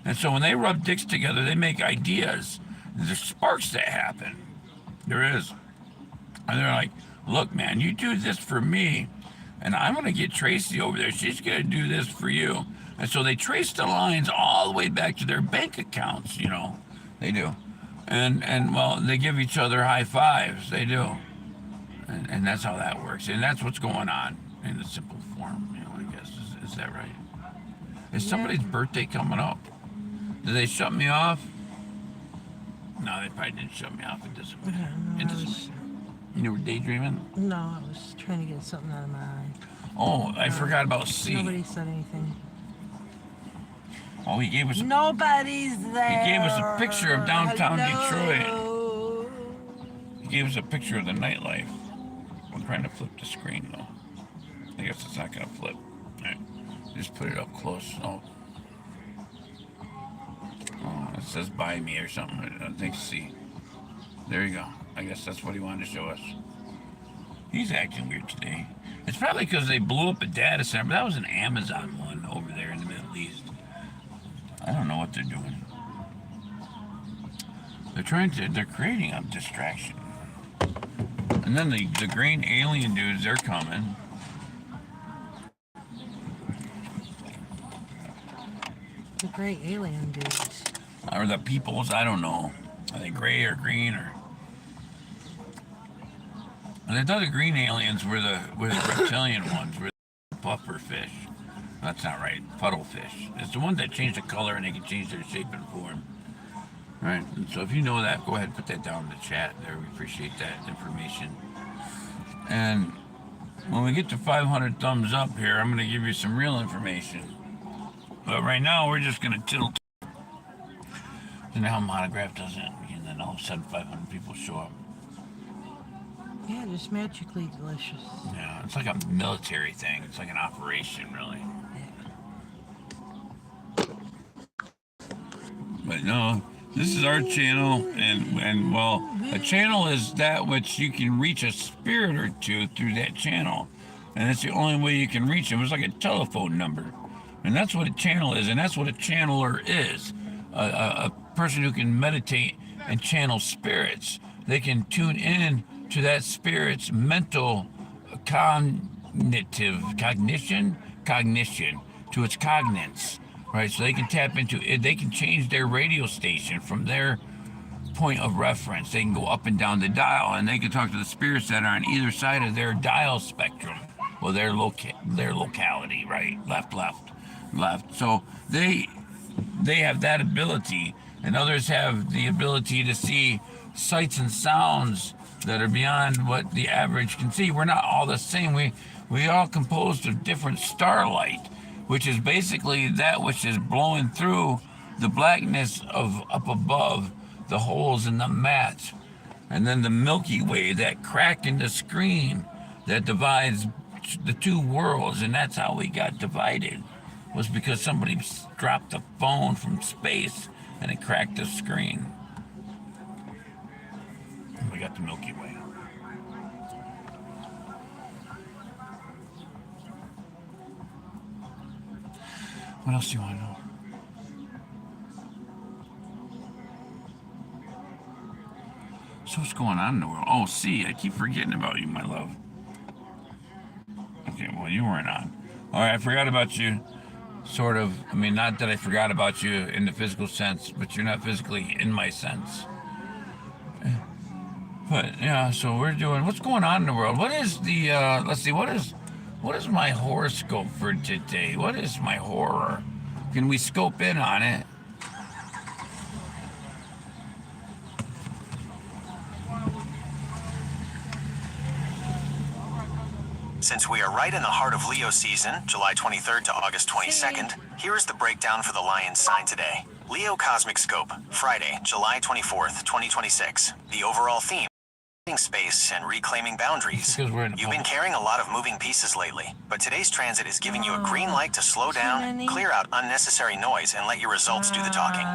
And so when they rub dicks together, they make ideas. There's sparks that happen. There is. And they're like, look, man, you do this for me, and I'm going to get Tracy over there. She's going to do this for you. And so they trace the lines all the way back to their bank accounts, you know. They do. And well, they give each other high fives. They do. And that's how that works. And that's what's going on in the simple form, you know, I guess. Is that right? Is somebody's birthday coming up? Did they shut me off? No, they probably didn't shut me off. It doesn't matter. It doesn't matter. You were daydreaming? No, I was trying to get something out of my eye. Oh, I forgot about C. Nobody said anything. Oh, he gave us Nobody's there. gave us a picture of downtown Hello? he gave us a picture of the nightlife. I'm trying to flip the screen though. I guess it's not gonna flip. All right. Just put it up close. Oh, it says "Buy Me" or something. I think. See, there you go. I guess that's what he wanted to show us. He's acting weird today. It's probably because they blew up a data center, but that was an Amazon one over there in the Middle East. I don't know what they're doing. They're creating a distraction. And then the green alien dudes, they're coming. The great alien dudes. Or the peoples, I don't know. Are they gray or green or... And I thought the green aliens were the reptilian ones, were the puffer fish. That's not right, puddle fish. It's the ones that change the color and they can change their shape and form. Right, and so if you know that, go ahead and put that down in the chat there. We appreciate that information. And when we get to 500 thumbs up here, I'm going to give you some real information. But right now, we're just going to tilt. And now Monograph does it, and then all of a sudden 500 people show up. Yeah, just magically delicious. Yeah, it's like a military thing. It's like an operation, really. But no, this is our channel, and well, a channel is that which you can reach a spirit or two through that channel. And that's the only way you can reach them. It's like a telephone number. And that's what a channel is, and that's what a channeler is. A person who can meditate and channel spirits. They can tune in to that spirit's mental cognition, to its cognance, right? So they can tap into it. They can change their radio station from their point of reference. They can go up and down the dial, and they can talk to the spirits that are on either side of their dial spectrum, or their locality, right? Left. So they have that ability, and others have the ability to see sights and sounds that are beyond what the average can see. We're not all the same. We all composed of different starlight, which is basically that which is blowing through the blackness of up above the holes in the mat, and then the Milky Way, that crack in the screen that divides the two worlds. And that's how we got divided, was because somebody dropped a phone from space and it cracked the screen. And we got the Milky Way. What else do you want to know? So what's going on in the world? Oh, see, I keep forgetting about you, my love. Okay, well, you weren't on. All right, I forgot about you. Sort of. I mean, not that I forgot about you in the physical sense, but you're not physically in my sense. But yeah, so we're doing. What's going on in the world? What is the? Let's see. What is my horoscope for today? What is my horror? Can we scope in on it? Since we are right in the heart of Leo season, July 23rd to August 22nd, here is the breakdown for the Lion sign today. Leo Cosmic Scope, Friday, July 24th, 2026. The overall theme: space and reclaiming boundaries. You've been carrying a lot of moving pieces lately, but today's transit is giving you a green light to slow down, clear out unnecessary noise, and let your results do the talking.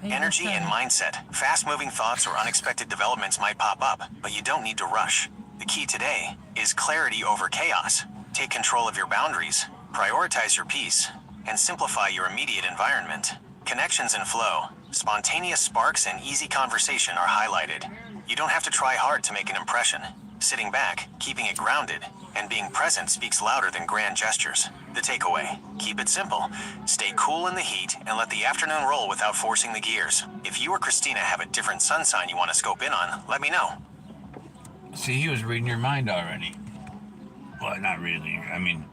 Energy and mindset, fast-moving thoughts or unexpected developments might pop up, but you don't need to rush. The key today is clarity over chaos. Take control of your boundaries, prioritize your peace, and simplify your immediate environment. Connections and flow, spontaneous sparks, and easy conversation are highlighted. You don't have to try hard to make an impression. Sitting back, keeping it grounded, and being present speaks louder than grand gestures. The takeaway: keep it simple, stay cool in the heat, and let the afternoon roll without forcing the gears. If you or Christina have a different sun sign you want to scope in on, let me know. See, he was reading your mind already. Well, not really. I mean,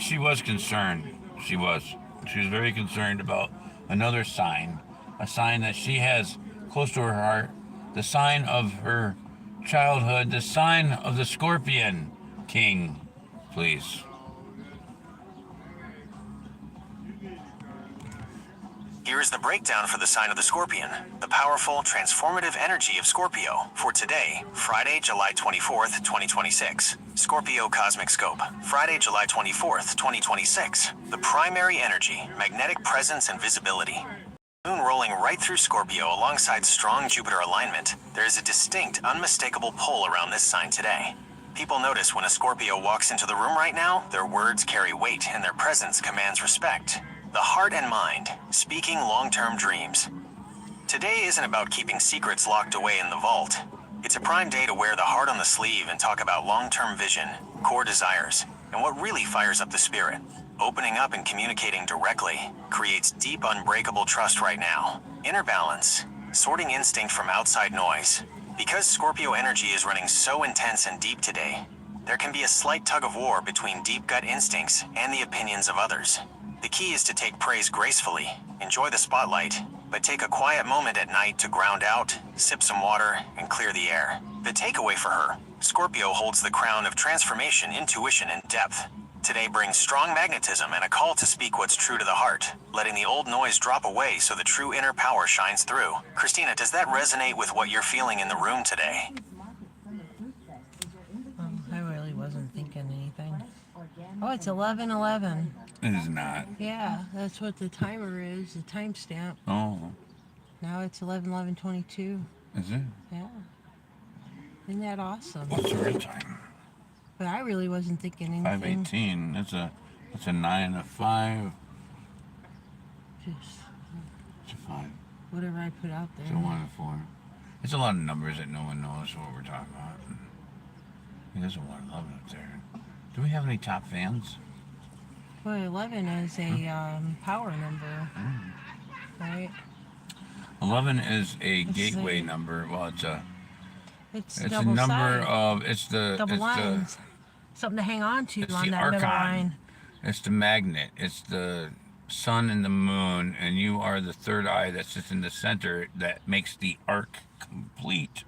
she was concerned. She was very concerned about another sign, a sign that she has close to her heart, the sign of her childhood, the sign of the Scorpion King. Please. Here is the breakdown for the sign of the Scorpion, the powerful, transformative energy of Scorpio for today, Friday, July 24th, 2026. Scorpio Cosmic Scope, Friday, July 24th, 2026. The primary energy, magnetic presence and visibility. Moon rolling right through Scorpio alongside strong Jupiter alignment, there is a distinct, unmistakable pull around this sign today. People notice when a Scorpio walks into the room right now, their words carry weight and their presence commands respect. The heart and mind, speaking long-term dreams. Today isn't about keeping secrets locked away in the vault. It's a prime day to wear the heart on the sleeve and talk about long-term vision, core desires, and what really fires up the spirit. Opening up and communicating directly creates deep, unbreakable trust right now. Inner balance, sorting instinct from outside noise. Because Scorpio energy is running so intense and deep today, there can be a slight tug of war between deep gut instincts and the opinions of others. The key is to take praise gracefully, enjoy the spotlight, but take a quiet moment at night to ground out, sip some water, and clear the air. The takeaway for her, Scorpio holds the crown of transformation, intuition, and depth. Today brings strong magnetism and a call to speak what's true to the heart, letting the old noise drop away so the true inner power shines through. Christina, does that resonate with what you're feeling in the room today? I really wasn't thinking anything. Oh, it's 11:11. It is not. Yeah, that's what the timer is, the timestamp. Oh, Now it's 11:22. is it? Yeah. Isn't that awesome? What's the real time? But I really wasn't thinking anything. 5:18. That's a 9 and a 5. Just It's a 5. whatever I put out It's a there. 1 and a 4. It's a lot of numbers that no one knows what we're talking about. There's a 111 up there. Do we have any top fans? Well, 11 is a power number, right? 11 is a Let's gateway see. number. Well, it's a Double number sided. of Double it's lines. Something to hang on to it's on the that middle archon. line. It's the magnet. It's the sun and the moon, and you are the third eye that sits in the center that makes the arc complete.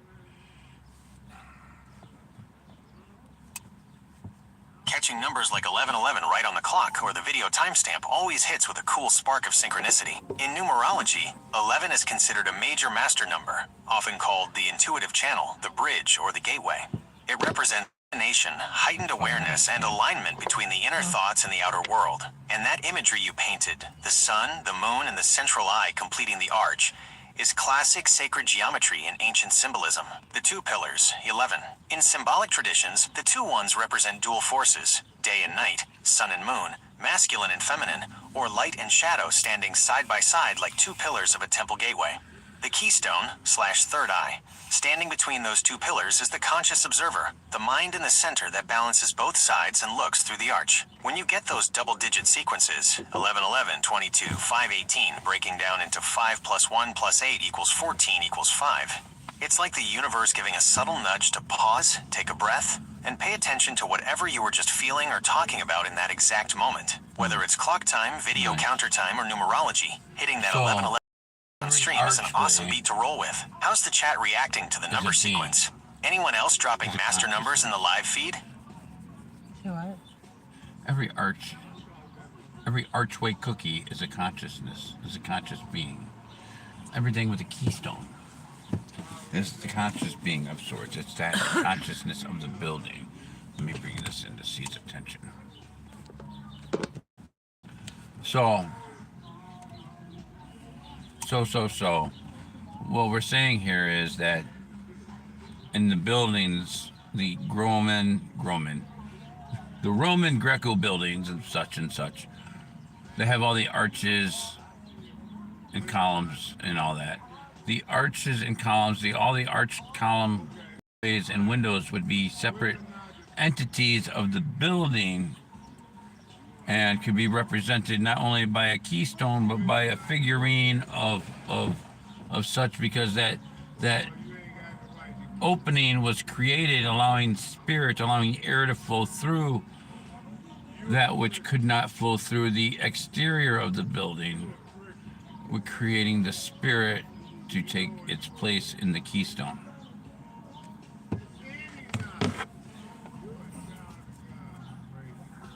Catching numbers like 1111 right on the clock or the video timestamp always hits with a cool spark of synchronicity. In numerology, 11 is considered a major master number, often called the intuitive channel, the bridge, or the gateway. It represents nation, heightened awareness, and alignment between the inner thoughts and the outer world. And that imagery you painted, the sun, the moon, and the central eye completing the arch, is classic sacred geometry in ancient symbolism. The two pillars, 11. In symbolic traditions, the two ones represent dual forces, day and night, sun and moon, masculine and feminine, or light and shadow standing side by side like two pillars of a temple gateway. The keystone/third eye, standing between those two pillars, is the conscious observer, the mind in the center that balances both sides and looks through the arch. When you get those double-digit sequences, 11, 11, 22, 5, 18, breaking down into 5 plus 1 plus 8 equals 14 equals 5, it's like the universe giving a subtle nudge to pause, take a breath, and pay attention to whatever you were just feeling or talking about in that exact moment. Whether it's clock time, video counter time, or numerology, hitting that 11, 11 stream is an awesome beat to roll with. How's the chat reacting to the number sequence? Anyone else dropping master numbers in the live feed? So what? Every archway cookie is a consciousness, is a conscious being. Everything with a keystone is the conscious being of sorts. It's that consciousness of the building. Let me bring this into C's attention. So, what we're saying here is that in the buildings, the Roman Greco buildings and such, they have all the arches and columns and all that. The arches and columns, all the arch column ways and windows would be separate entities of the building and could be represented not only by a keystone but by a figurine of such, because that opening was created allowing air to flow through that which could not flow through the exterior of the building, with creating the spirit to take its place in the keystone.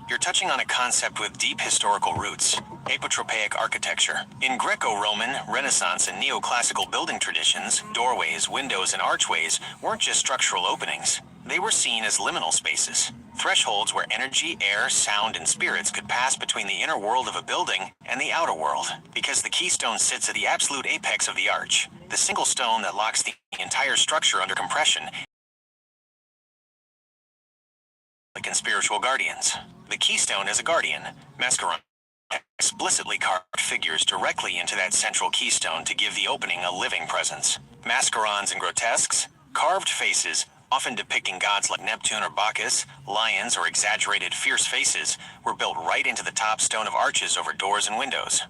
You're touching touching on a concept with deep historical roots, apotropaic architecture. In Greco-Roman, Renaissance, and neoclassical building traditions, doorways, windows, and archways weren't just structural openings. They were seen as liminal spaces, thresholds where energy, air, sound, and spirits could pass between the inner world of a building and the outer world. Because the keystone sits at the absolute apex of the arch, the single stone that locks the entire structure under compression, like in spiritual guardians. The keystone is a guardian. Mascaron explicitly carved figures directly into that central keystone to give the opening a living presence. Mascarons and grotesques, carved faces, often depicting gods like Neptune or Bacchus, lions, or exaggerated fierce faces, were built right into the top stone of arches over doors and windows,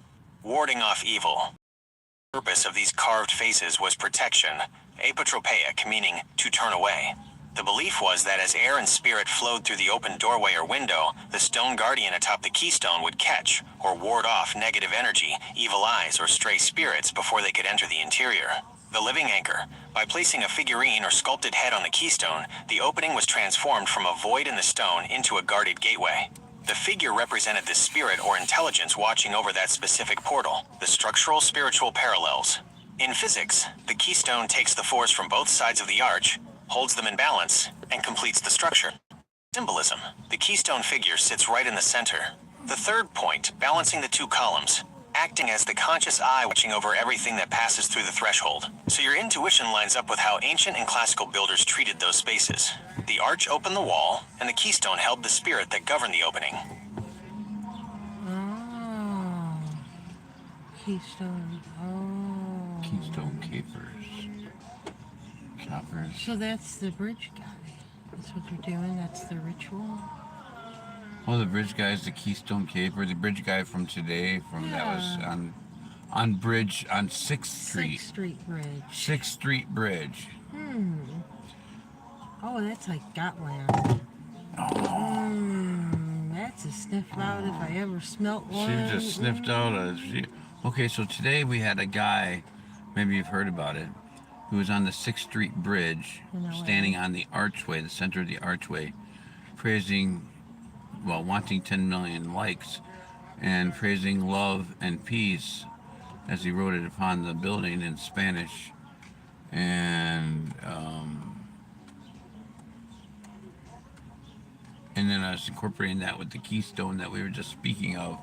warding off evil. The purpose of these carved faces was protection, apotropaic, meaning to turn away. The belief was that as air and spirit flowed through the open doorway or window, the stone guardian atop the keystone would catch or ward off negative energy, evil eyes, or stray spirits before they could enter the interior. The living anchor. By placing a figurine or sculpted head on the keystone, the opening was transformed from a void in the stone into a guarded gateway. The figure represented the spirit or intelligence watching over that specific portal. The structural spiritual parallels. In physics, the keystone takes the force from both sides of the arch, holds them in balance, and completes the structure. Symbolism. The keystone figure sits right in the center. The third point, balancing the two columns, acting as the conscious eye watching over everything that passes through the threshold. So your intuition lines up with how ancient and classical builders treated those spaces. The arch opened the wall, and the keystone held the spirit that governed the opening. Oh. Keystone. Oh. Keystone capers. Choppers. So that's the bridge guy. That's what they're doing. That's the ritual. Well, the bridge guy is the Keystone Caper. The bridge guy from today, that was on Bridge on 6th Street. 6th Street Bridge. 6th Street Bridge. Oh, that's like Gotland. That's a sniff out if I ever smelt one. She just sniffed out Okay, so today we had a guy, maybe you've heard about it, who was on the 6th Street Bridge, standing on the archway, the center of the archway, wanting 10 million likes and praising love and peace as he wrote it upon the building in Spanish. And then I was incorporating that with the keystone that we were just speaking of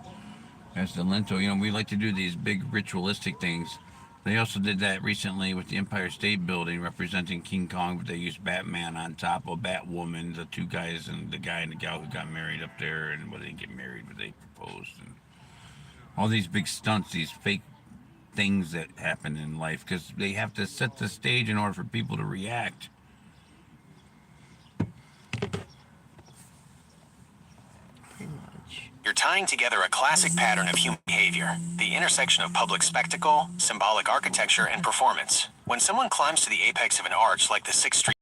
as the lintel. You know, we like to do these big ritualistic things. They also did that recently with the Empire State Building representing King Kong, but they used Batman on top of Batwoman, the two guys, and the guy and the gal who got married up there, and they didn't get married, but they proposed, and all these big stunts, these fake things that happen in life, because they have to set the stage in order for people to react. You're tying together a classic pattern of human behavior, the intersection of public spectacle, symbolic architecture, and performance. When someone climbs to the apex of an arch like the 6th Street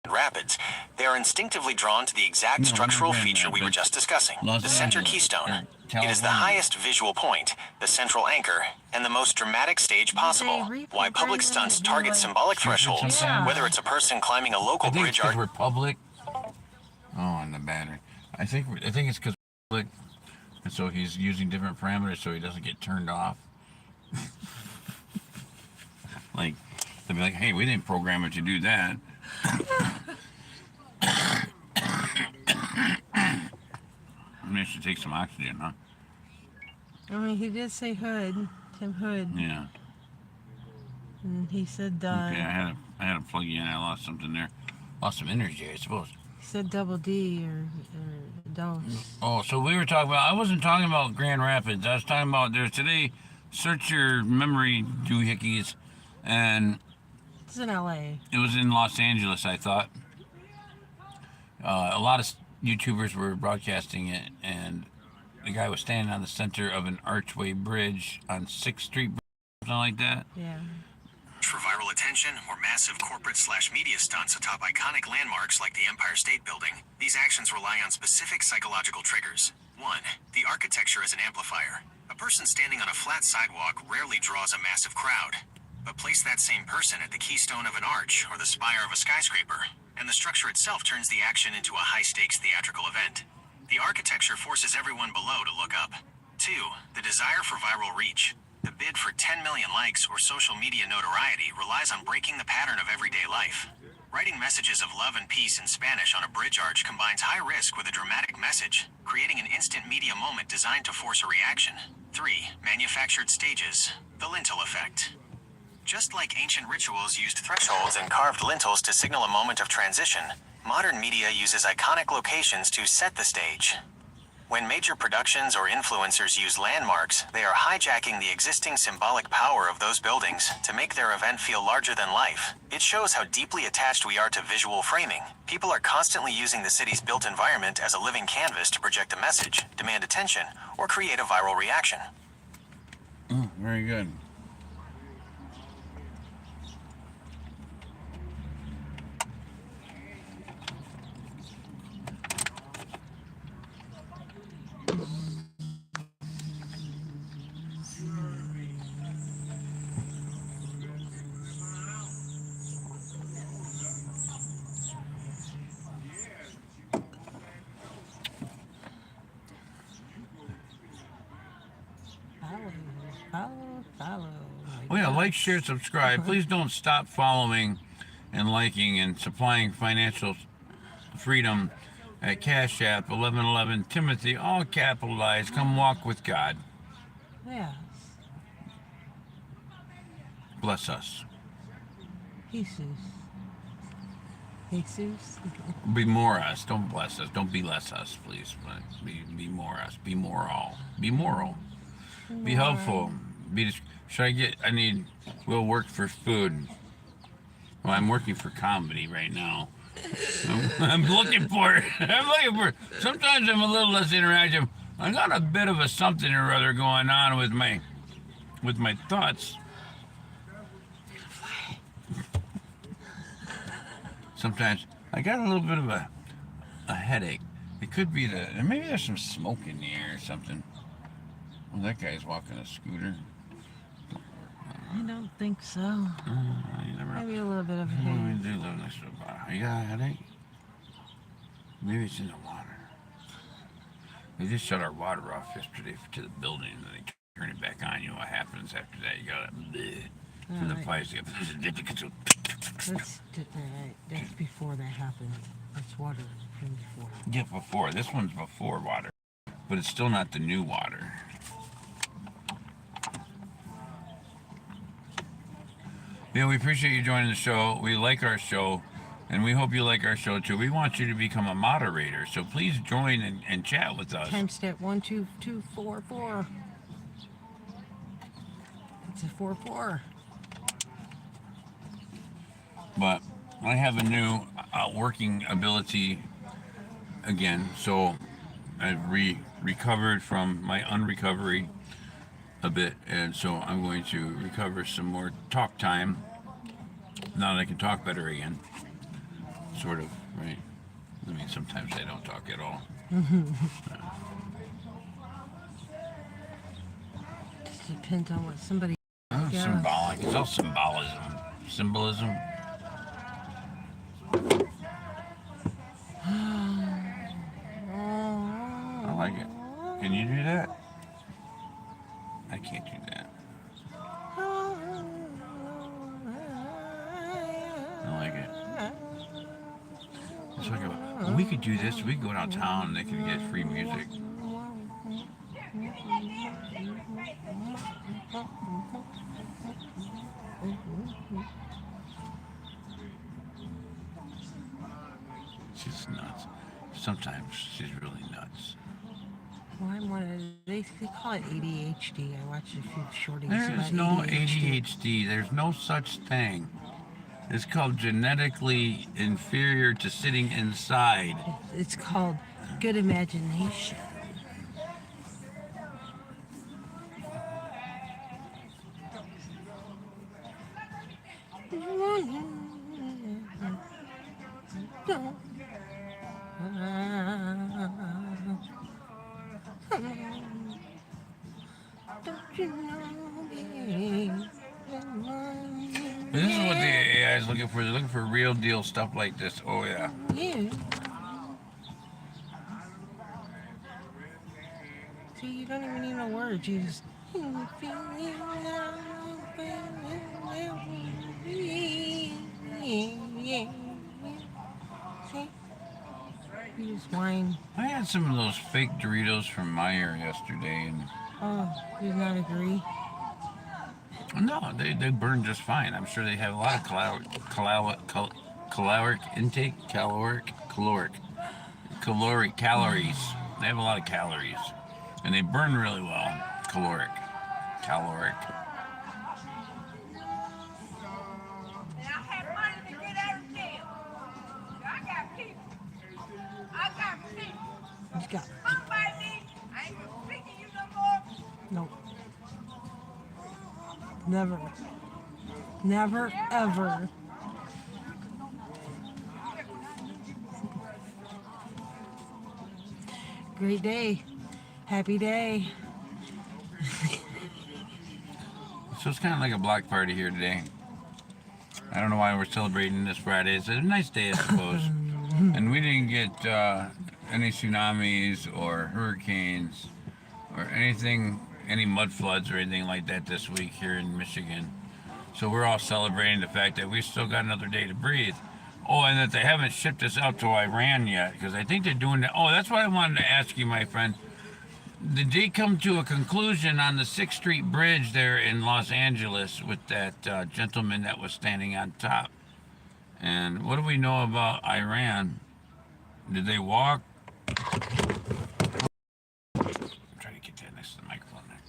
Rapids, they are instinctively drawn to the exact structural feature we were just discussing, the center keystone. It is the highest visual point, the central anchor, and the most dramatic stage possible. Why public stunts target symbolic thresholds, whether it's a person climbing a local bridge arch. We're public. Oh, and the battery. I think it's because we're public. And so he's using different parameters so he doesn't get turned off. Like, they'll be like, hey, we didn't program it to do that. Maybe I should take some oxygen, huh? I mean, he did say Hood, Tim Hood. Yeah. And he said, Okay, I had to plug you in. I lost something there. Lost some energy, I suppose. he said double D or dose. Oh, so we were talking about, I wasn't talking about Grand Rapids. I was talking about, there's today, search your memory doohickeys, and It's in LA. it was in Los Angeles, I thought. A lot of YouTubers were broadcasting it, and the guy was standing on the center of an archway bridge on 6th Street, something like that. Yeah. For viral attention or massive corporate/media stunts atop iconic landmarks like the Empire State Building, these actions rely on specific psychological triggers. 1. The architecture is an amplifier. A person standing on a flat sidewalk rarely draws a massive crowd. But place that same person at the keystone of an arch or the spire of a skyscraper, and the structure itself turns the action into a high-stakes theatrical event. The architecture forces everyone below to look up. 2. The desire for viral reach. The bid for 10 million likes or social media notoriety relies on breaking the pattern of everyday life. Writing messages of love and peace in Spanish on a bridge arch combines high risk with a dramatic message, creating an instant media moment designed to force a reaction. 3. Manufactured stages. The lintel effect. Just like ancient rituals used thresholds and carved lintels to signal a moment of transition, modern media uses iconic locations to set the stage. When major productions or influencers use landmarks, they are hijacking the existing symbolic power of those buildings to make their event feel larger than life. It shows how deeply attached we are to visual framing. People are constantly using the city's built environment as a living canvas to project a message, demand attention, or create a viral reaction. Very good. Follow. Oh yeah, like, share, subscribe. Please don't stop following and liking and supplying financial freedom at Cash App 1111 Timothy, all capitalized. Come walk with God. Yes. Bless us. Jesus. Be more us. Don't bless us. Don't be less us, please. Be more us. Be moral. Be moral. Be helpful. We'll work for food. Well, I'm working for comedy right now. I'm looking for it. Sometimes I'm a little less interactive. I got a bit of a something or other going on with my thoughts. Sometimes I got a little bit of a headache. It could be maybe there's some smoke in the air or something. Well, that guy's walking a scooter. I don't think so. You never know. Maybe a little bit of a What do headache. we do live next to a bar? You got a headache? Maybe it's in the water. They just shut our water off yesterday to the building, and then they turn it back on. You know what happens after that? You got to the fires. That's before that happened. That's water from before. Yeah, before. This one's before water, but it's still not the new water. Yeah, we appreciate you joining the show. We like our show, and we hope you like our show too. We want you to become a moderator, so please join and chat with us. Timestamp 12244. It's a 44. But I have a new working ability again, so I've recovered from my unrecovery a bit, and so I'm going to recover some more talk time now that I can talk better again, sort of, right? I mean, sometimes I don't talk at all. Just depends on what somebody does. Symbolic. It's all symbolism. I like it. Can you do that? I can't do that. I like it. It's like we could do this. We could go downtown and they could get free music. She's nuts. Sometimes she's really nuts. Well, I'm one of they call it ADHD. I watched a few shorties. There about is no ADHD. There's no such thing. It's called genetically inferior to sitting inside. It's called good imagination. This is what the AI is looking for. They're looking for real deal stuff like this. Oh yeah. Yeah. See, you don't even need no words. You just. See? You just whine. I had some of those fake Doritos from Meyer yesterday, and Oh, you do not agree? no, they burn just fine. I'm sure they have a lot of caloric intake, caloric calories. They have a lot of calories, and they burn really well. Caloric. And I have money to get out of jail. I got people. You got. Somebody needs you. I ain't gonna speak to you no more. Nope. Never. Never, ever. Great day. Happy day. So it's kind of like a block party here today. I don't know why we're celebrating this Friday. It's a nice day, I suppose. And we didn't get any tsunamis or hurricanes or anything, any mud floods or anything like that this week here in Michigan. So we're all celebrating the fact that we still got another day to breathe. Oh, and that they haven't shipped us out to Iran yet, because I think they're doing that. Oh, that's what I wanted to ask you, my friend. Did they come to a conclusion on the 6th Street Bridge there in Los Angeles with that gentleman that was standing on top? And what do we know about Iran? Did they walk? I'm trying to get that next to the microphone there.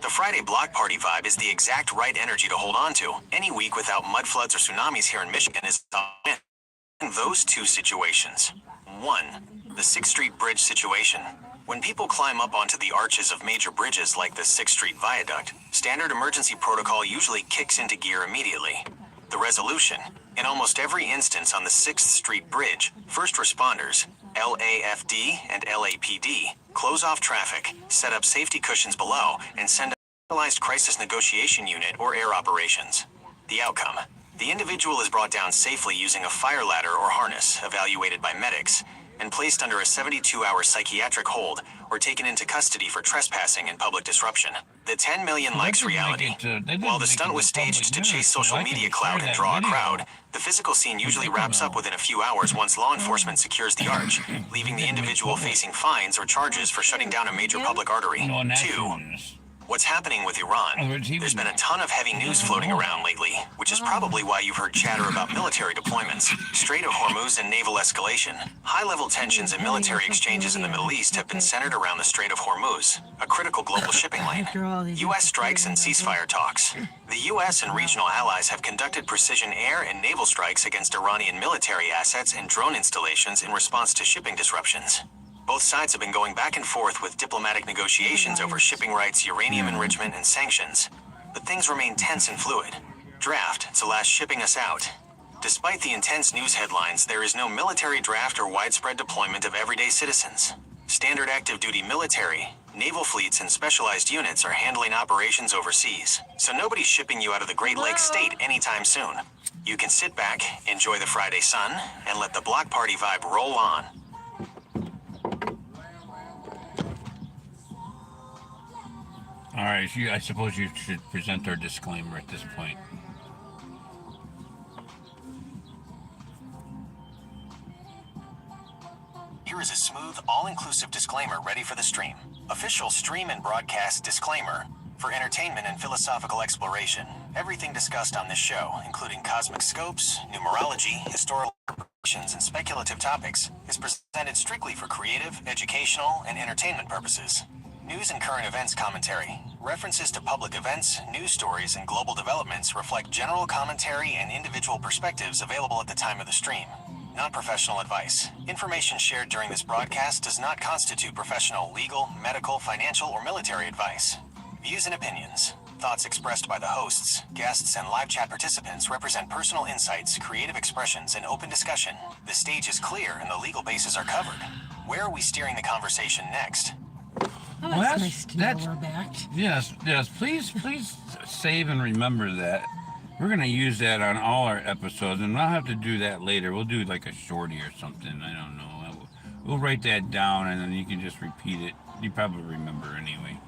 The Friday block party vibe is the exact right energy to hold on to. Any week without mud floods or tsunamis here in Michigan is a win. In those two situations. 1. The 6th Street Bridge situation. When people climb up onto the arches of major bridges like the 6th Street Viaduct, standard emergency protocol usually kicks into gear immediately. The resolution. In almost every instance on the 6th Street Bridge, first responders, LAFD and LAPD, close off traffic, set up safety cushions below, and send a specialized crisis negotiation unit or air operations. The outcome. The individual is brought down safely using a fire ladder or harness, evaluated by medics, and placed under a 72-hour psychiatric hold or taken into custody for trespassing and public disruption. The 10 million likes reality. While the stunt was staged to chase social media clout and draw a crowd, the physical scene usually wraps up within a few hours once law enforcement secures the arch, leaving the individual facing fines or charges for shutting down a major public artry. 2. What's happening with Iran? There's been a ton of heavy news floating around lately, which is probably why you've heard chatter about military deployments, Strait of Hormuz and naval escalation. High-level tensions and military exchanges in the Middle East have been centered around the Strait of Hormuz, a critical global shipping lane. U.S. strikes and ceasefire talks. The U.S. and regional allies have conducted precision air and naval strikes against Iranian military assets and drone installations in response to shipping disruptions. Both sides have been going back and forth with diplomatic negotiations over shipping rights, uranium enrichment, and sanctions. But things remain tense and fluid. Draft, to last shipping us out. Despite the intense news headlines, there is no military draft or widespread deployment of everyday citizens. Standard active duty military, naval fleets, and specialized units are handling operations overseas, so nobody's shipping you out of the Great Lakes state anytime soon. You can sit back, enjoy the Friday sun, and let the block party vibe roll on. All right, I suppose you should present our disclaimer at this point. Here is a smooth, all-inclusive disclaimer ready for the stream. Official stream and broadcast disclaimer. For entertainment and philosophical exploration, everything discussed on this show, including cosmic scopes, numerology, historical and speculative topics, is presented strictly for creative, educational, and entertainment purposes. News and current events commentary. References to public events, news stories, and global developments reflect general commentary and individual perspectives available at the time of the stream. Non-professional advice. Information shared during this broadcast does not constitute professional, legal, medical, financial, or military advice. Views and opinions. Thoughts expressed by the hosts, guests, and live chat participants represent personal insights, creative expressions, and open discussion. The stage is clear and the legal bases are covered. Where are we steering the conversation next? Oh, Well, that's nice to know that's- we're back. Yes, please save and remember that. We're going to use that on all our episodes, and I'll have to do that later. We'll do like a shorty or something. I don't know. We'll write that down, and then you can just repeat it. You probably remember anyway.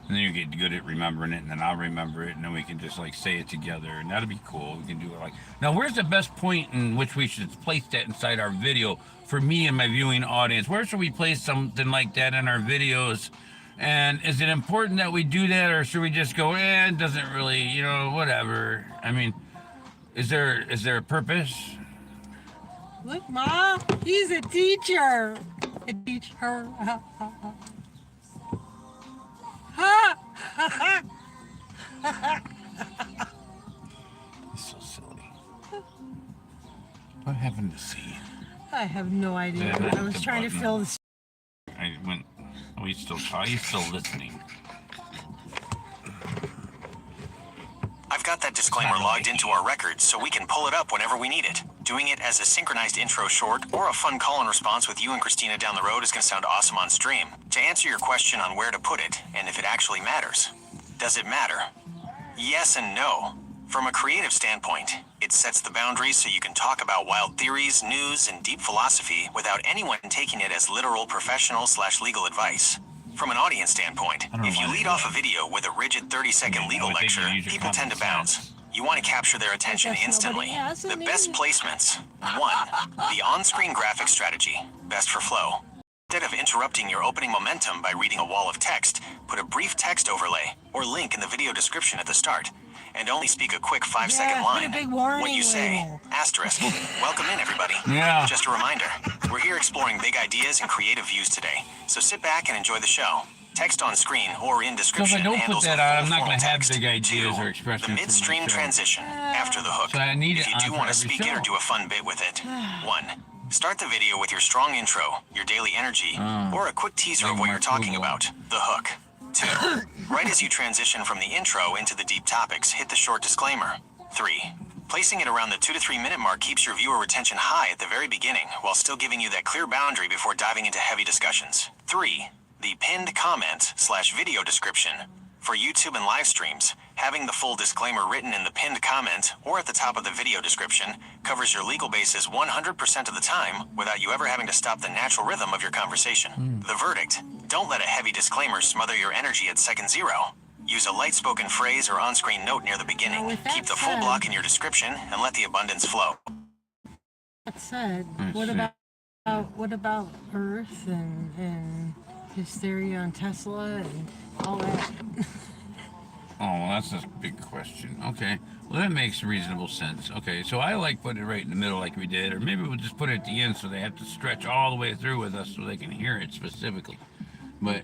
And then you get good at remembering it, and then I'll remember it, and then we can just like say it together, and that'll be cool. We can do it like now. Where's the best point in which we should place that inside our video for me and my viewing audience? Where should we place something like that in our videos? And is it important that we do that, or should we just go, it doesn't really, you know, whatever? I mean, is there a purpose? Look, Mom, he's a teacher. A teacher. It's so silly. What happened to C? I have no idea. Yeah, I was trying to fill this. I went. Oh, he's still talking. He's still listening. I've got that disclaimer logged into our records so we can pull it up whenever we need it. Doing it as a synchronized intro short or a fun call and response with you and Christina down the road is going to sound awesome on stream. To answer your question on where to put it and if it actually matters. Does it matter? Yes and no. From a creative standpoint, it sets the boundaries so you can talk about wild theories, news, and deep philosophy without anyone taking it as literal professional/legal advice. From an audience standpoint, if you lead off a video with a rigid 30-second legal lecture, people tend to bounce. You want to capture their attention instantly. The best placements. 1. The on-screen graphic strategy. Best for flow. Instead of interrupting your opening momentum by reading a wall of text, put a brief text overlay or link in the video description at the start. And only speak a quick 5-second put a line. big warning What you say, label. asterisk. Welcome in, everybody. Yeah. Just a reminder, we're here exploring big ideas and creative views today. So sit back and enjoy the show. Text on screen or in So if description I don't put handles that the on, full I'm not formal going to have text. big ideas 2. or expressions. The midstream for my show. transition, after the hook. So I need If it you on do for want to every speak it show. or do a fun bit with it. 1. Start the video with your strong intro, your daily energy, or a quick teaser like of what my you're talking Google. about, the hook. 2. Right as you transition from the intro into the deep topics, hit the short disclaimer. 3. Placing it around the 2 to 3 minute mark keeps your viewer retention high at the very beginning while still giving you that clear boundary before diving into heavy discussions. 3. The pinned comment/video description. For YouTube and live streams, having the full disclaimer written in the pinned comment or at the top of the video description covers your legal basis 100% of the time without you ever having to stop the natural rhythm of your conversation. The verdict: don't let a heavy disclaimer smother your energy at second 0. Use a light spoken phrase or on-screen note near the beginning. Now, with that Keep the full said- block in your description and let the abundance flow. That said, Let's what see. about Earth and his theory on Tesla and all that? Oh, well, that's a big question. Okay. Well, that makes reasonable sense. Okay, so I like putting it right in the middle like we did, or maybe we'll just put it at the end so they have to stretch all the way through with us so they can hear it specifically. But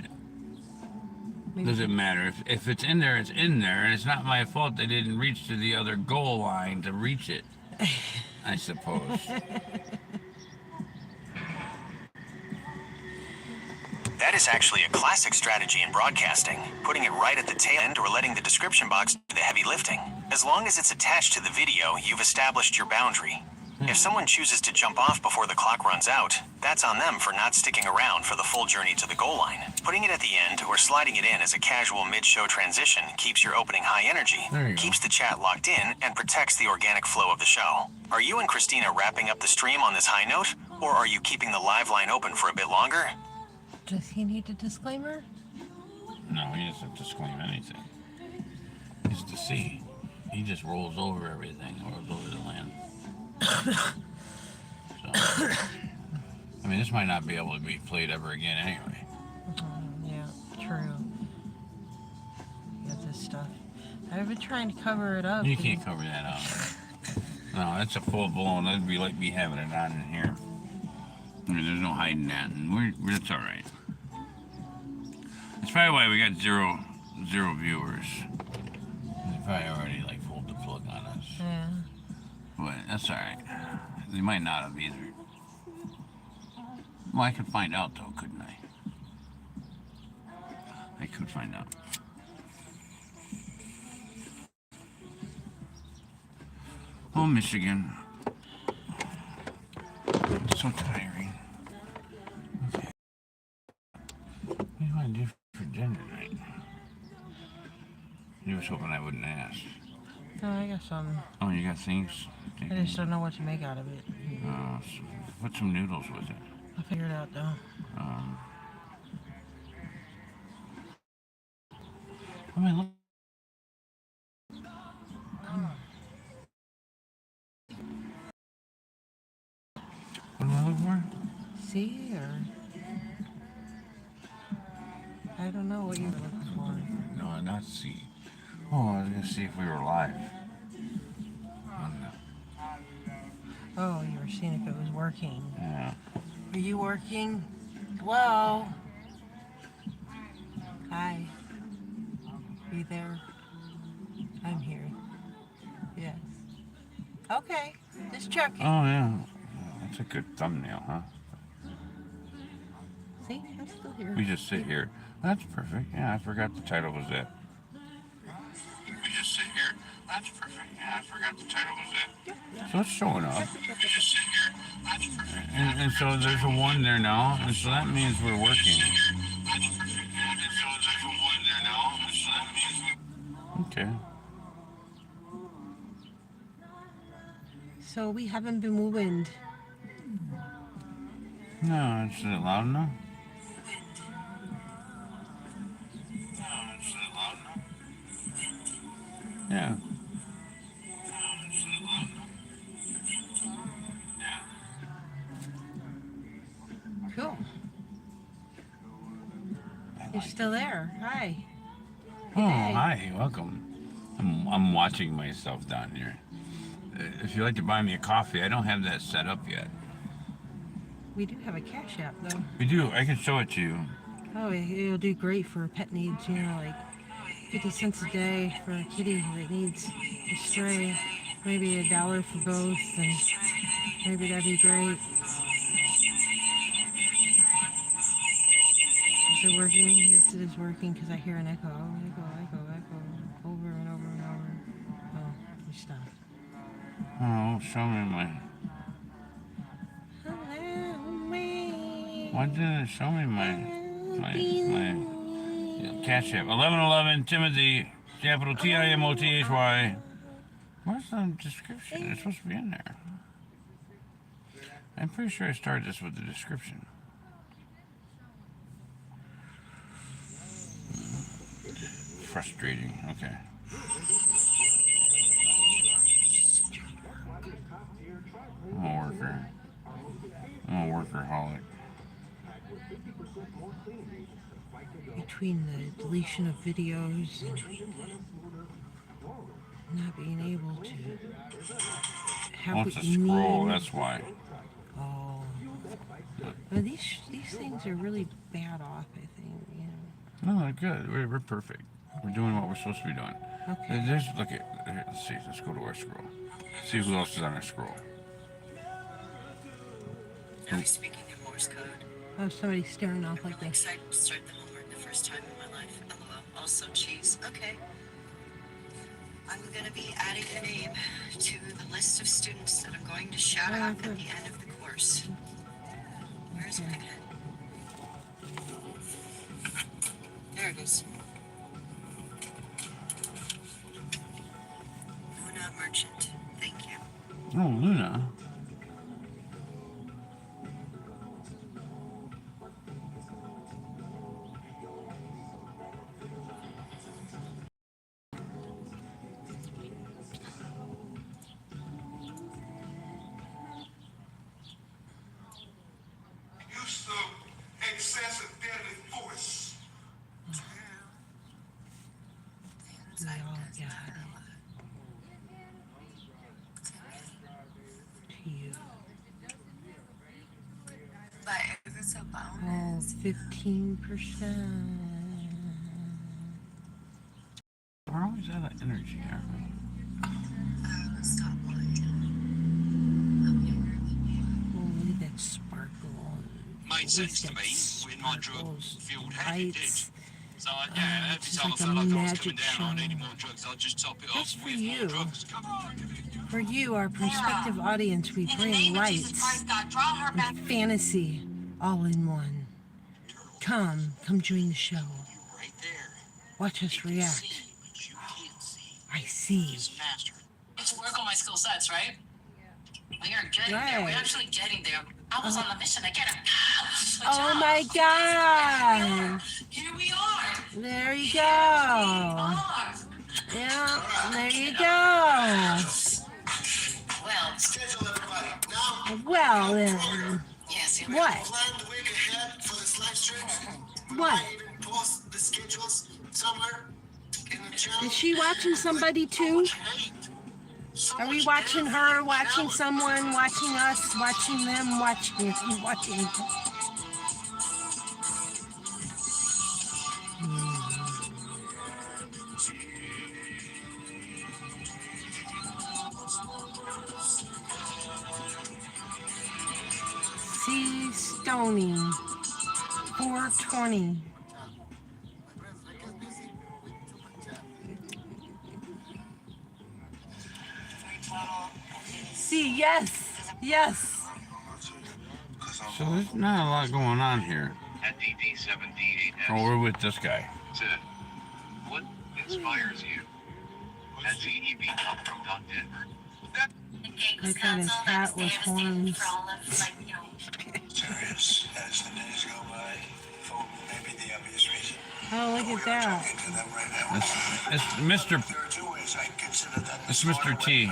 does it matter? If it's in there, it's in there, and it's not my fault they didn't reach to the other goal line to reach it, I suppose. That is actually a classic strategy in broadcasting, putting it right at the tail end or letting the description box do the heavy lifting. As long as it's attached to the video, you've established your boundary. If someone chooses to jump off before the clock runs out, that's on them for not sticking around for the full journey to the goal line. Putting it at the end or sliding it in as a casual mid-show transition keeps your opening high energy, There you go. keeps the chat locked in, and protects the organic flow of the show. Are you and Christina wrapping up the stream on this high note, or are you keeping the live line open for a bit longer? Does he need a disclaimer? No, he doesn't disclaim anything. He's the sea. He just rolls over everything, rolls over the land. So, I mean, this might not be able to be played ever again anyway. Yeah, true. Got this stuff. I've been trying to cover it up. You can't cover that up. No, that's a full blown. That'd be like me having it on in here. I mean, there's no hiding that, and it's all right. That's probably why we got zero viewers. They probably already like pulled the plug on us. Yeah. But that's all right. They might not have either. Well, I could find out though, couldn't I? I could find out. Oh, Michigan. It's so tiring. Okay. What do you want to do for dinner tonight? You was hoping I wouldn't ask. No, I got some. Oh, you got things? I just don't know what to make out of it. Put some noodles with it. I'll figure it out though. I mean, look. What am I looking for? See, or I don't know what you were looking for. No, not C. Oh, I was gonna see if we were live. Oh, you were seeing if it was working. Yeah. Are you working? Hello? Hi. Are you there? I'm here. Yes. Okay. Just checking. Oh yeah. That's a good thumbnail, huh? See? I'm still here. We just sit here. That's perfect. Yeah, I forgot the title was that. We just sit here. That's perfect. Yeah, I forgot the title was that. So it's showing up. We just sit here. That's perfect. And so there's a 1 there now, and so that means we're working. That's perfect. And so there's a 1 there now, and so that means we're... Okay. So we haven't been moving. No, is it loud enough? Yeah. Cool. You're still there. Hi. Oh, hi. Welcome. I'm watching myself down here. If you'd like to buy me a coffee, I don't have that set up yet. We do have a Cash App though. We do. I can show it to you. Oh, it'll do great for pet needs, you know, like 50 cents a day for a kitty that needs a stray. Maybe $1 for both, and maybe that'd be great. Is it working? Yes, it is working because I hear an echo. Echo, over and over and over. Oh, you stopped. Oh, show me my... Why didn't it show me my Cash App? 1111 Timothy, capital TimOthy. Where's the description? It's supposed to be in there. I'm pretty sure I started this with the description. Frustrating. Okay. I'm a worker. I'm a workaholic. Between the deletion of videos and not being able to have Wants what to you scroll, need. that's why. Oh. Well, these things are really bad off, I think. You know. No, they're good. We're perfect. We're doing what we're supposed to be doing. Okay. Look at, let's see, let's go to our scroll. See who else is on our scroll. Are we speaking in Morse code? Oh, somebody's staring off like Really this. excited to start the homework the first time in my life. LOL. Also cheese. Okay. I'm going to be adding your name to the list of students that I'm going to shout out at the end of the course. Where's my pen? There it is. Luna Merchant. Thank you. Oh, Luna. Use of excessive deadly force. We all got it. To you. But if it's a Oh, bonus, 15%. We're always out of energy, aren't we? stop lying. I'm younger than you. Oh, look at that sparkle. Made sense to Look me at that when my drug sparkles, fueled habit did. lights. So yeah, every it's time like I a felt like I was magic coming down or I show. needed more drugs, I'd just top it That's off for with you. more drugs. Come on. For you, our prospective audience, we In the bring name of Jesus lights Christ, God, draw her back. and fantasy all in one. Come join the show. Right there. Watch us See, react. but you can't see. I see. It's faster. It's work on my skill sets, right? We are getting there. Right. We're actually getting there. I was on the mission to get him. Oh my God! Here we are. There you go. Are. Yeah, there you go. Well, Schedule everybody. Now, Well then, yes, you what? plan the week ahead for this live stream. What? I even post the schedules somewhere in the channel. Is she watching somebody too? Hate. So Are we much watching envy, her, watching jealousy. someone, watching us, watching them, watching? C. Stoney, 420. See, yes, yes. So there's not a lot going on here. At DD17 Oh, we're with this guy. what inspires you? Has GEB come from Doug Denver? I thought his hat was horns. Serious as the days go by, for maybe the obvious reason. Oh, look at that. Talking to them right now. It's Mr. There are two ways I consider that. It's Mr. T. The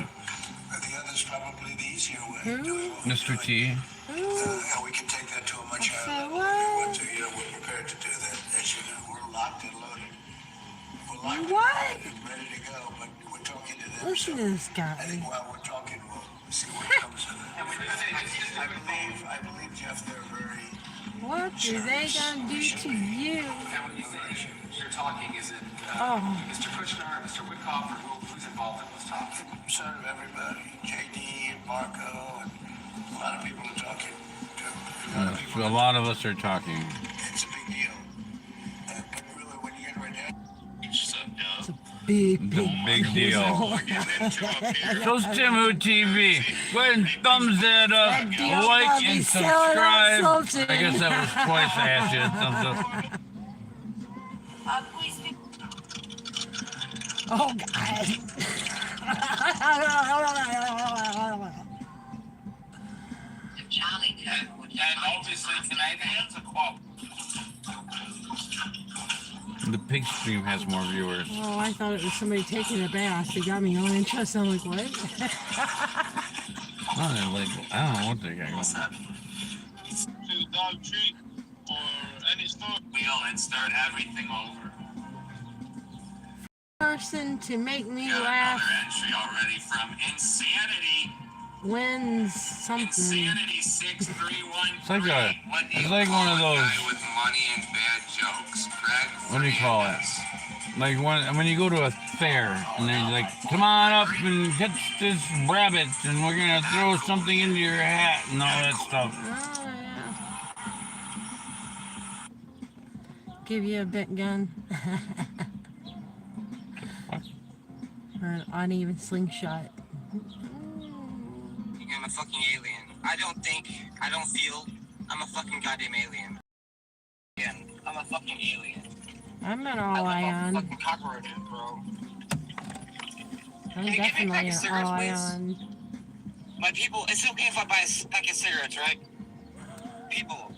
other's probably the easier way. Who? Doing what we're Mr. doing. T. And we can take that to a much Say higher level. what? If we want to, we're prepared to do that. As you know, we're locked and loaded. We're locked What? and ready to go, but we're talking to them. Listen to this I guy. think while we're talking, we'll see what comes of it. I believe, Jeff, they're very... What are they gonna do to you? You're talking, is it Oh, Mr. Kushner, Mr. Wickoff, or who's involved in this talking? Sort of everybody. JD and Marco and a lot of people are talking. So a lot of us are talking. It's a big deal. But really, when you get right down... it's a big, It's a big deal. deal. So's TimWhoTV. Go ahead and thumbs that up, That deal like probably and selling out subscribe. something. I guess that was twice I asked you to thumbs up. Please be Oh God. Charlie, And obviously tonight has a quote. The pig stream has more viewers. Oh, I thought it was somebody taking a bath. They got me all interested. I'm like, what? Oh, they're like, I don't know what they got going. To dog treat or any store. Wheel and start everything over. Person to make me Got laugh another entry already from Insanity. wins something. Insanity 6313. It's like one of those. With money and bad jokes. Craig What do you call it? Like when you go to a fair and they're like, come on up and catch this rabbit and we're gonna throw something into your hat and all that stuff. Oh, yeah. Give you a bit gun. Or an uneven slingshot. I'm a fucking alien. I don't feel, I'm a fucking goddamn alien. Again, I'm a fucking alien. I'm an I all live off ion. fucking cockroaches, bro. I'm Can you give me a definitely pack of an cigarettes, all please? ion. My people, it's okay if I buy a pack of cigarettes, right? People.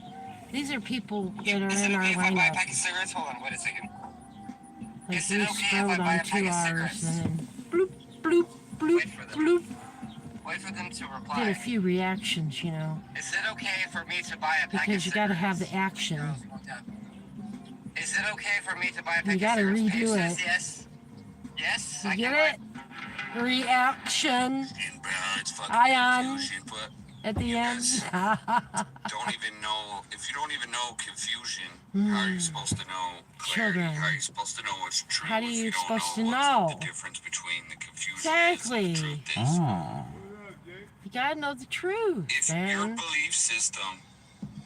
These are people that are Is it in our okay if I buy a lineup. pack of cigarettes? Hold on, wait a second. Like Is it we okay if scrolled I buy on a pack 2 of hours cigarettes? and then bloop, bloop, bloop, Wait for them. bloop. Wait for them to Did a reply. few reactions, you know, Is it okay for me to buy a pack because of you gotta cigarettes? have the action. Is it okay for me to buy a pack You of gotta cigarettes? Babe redo says it. yes. Yes, You I get can it? Reaction And bro, it's fucking Ion. confusion, but at the end. don't even know if you don't even know confusion. How are you supposed to know clarity? Children. How are you supposed to know what's true? How do if you don't supposed to what's know? the difference between the confusion Exactly. and the truth is? Oh. You gotta know the truth, If your man. belief system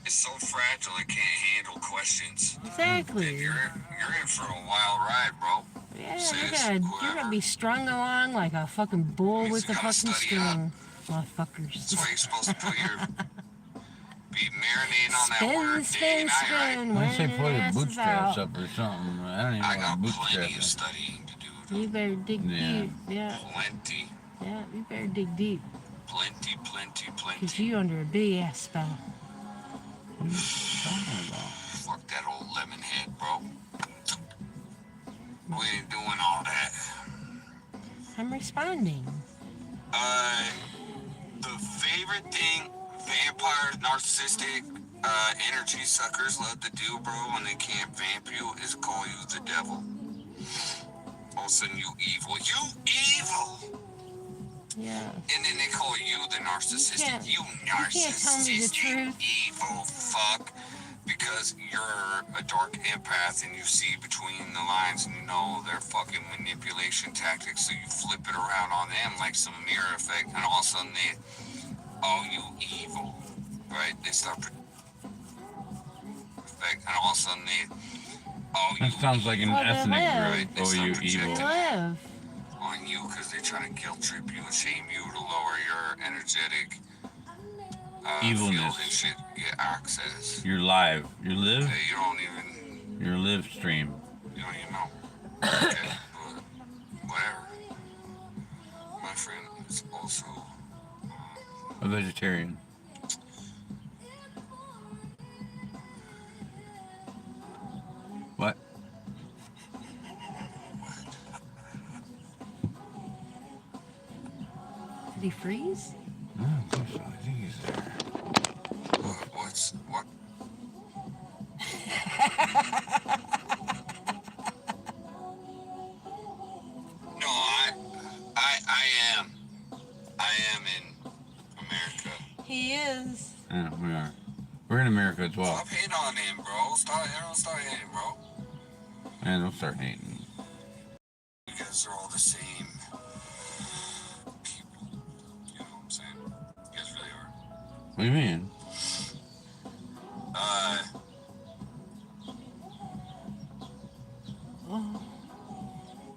is so fragile it can't handle questions, then Exactly. you're in for a wild ride, bro. Yeah, Sis, you're whoever. gonna be strung along like a fucking bull Means with you a gotta fucking study up. string, motherfuckers. That's why you're supposed to put your be marinating on that Spin, word day spin, and night, right? spin. I say Wearing put your your asses bootstraps out. up or something. I don't even I know got what plenty of bootstraps are. studying to do. You better dig Yeah. deep. Yeah, Plenty. yeah, you better dig deep. Plenty, plenty, Because plenty. you under a BS spell. Fuck that old lemon head, bro. We ain't doing all that. I'm responding. The favorite thing vampires, narcissistic, energy suckers love to do, bro, when they can't vamp you is call you the devil. All of a sudden, you evil. You evil! Yeah. And then they call you the narcissistic. You can't tell me the narcissistic, truth. evil fuck. Because you're a dark empath and you see between the lines and you know their fucking manipulation tactics, so you flip it around on them like some mirror effect, and all of a sudden they, oh, you evil, right? They start effect, and all of a sudden they, oh, you That sounds like an Well, they ethnic live. group. They Oh, start you projecting evil. Live. on you because they're trying to guilt trip you and shame you to lower your energetic Evilness. field and shit, get access. You're live. You live? Hey, you don't even. Your live stream. You don't even know. Okay, but whatever. My friend is also A vegetarian. What? Did he freeze? I don't think so. I think he's there. what? No, I am in America. He is. Yeah, we are. We're in America as well. Stop hating on him, bro. Everyone start hating, bro. And we'll start hating. You guys are all the same people. You know what I'm saying? You guys really are. What do you mean?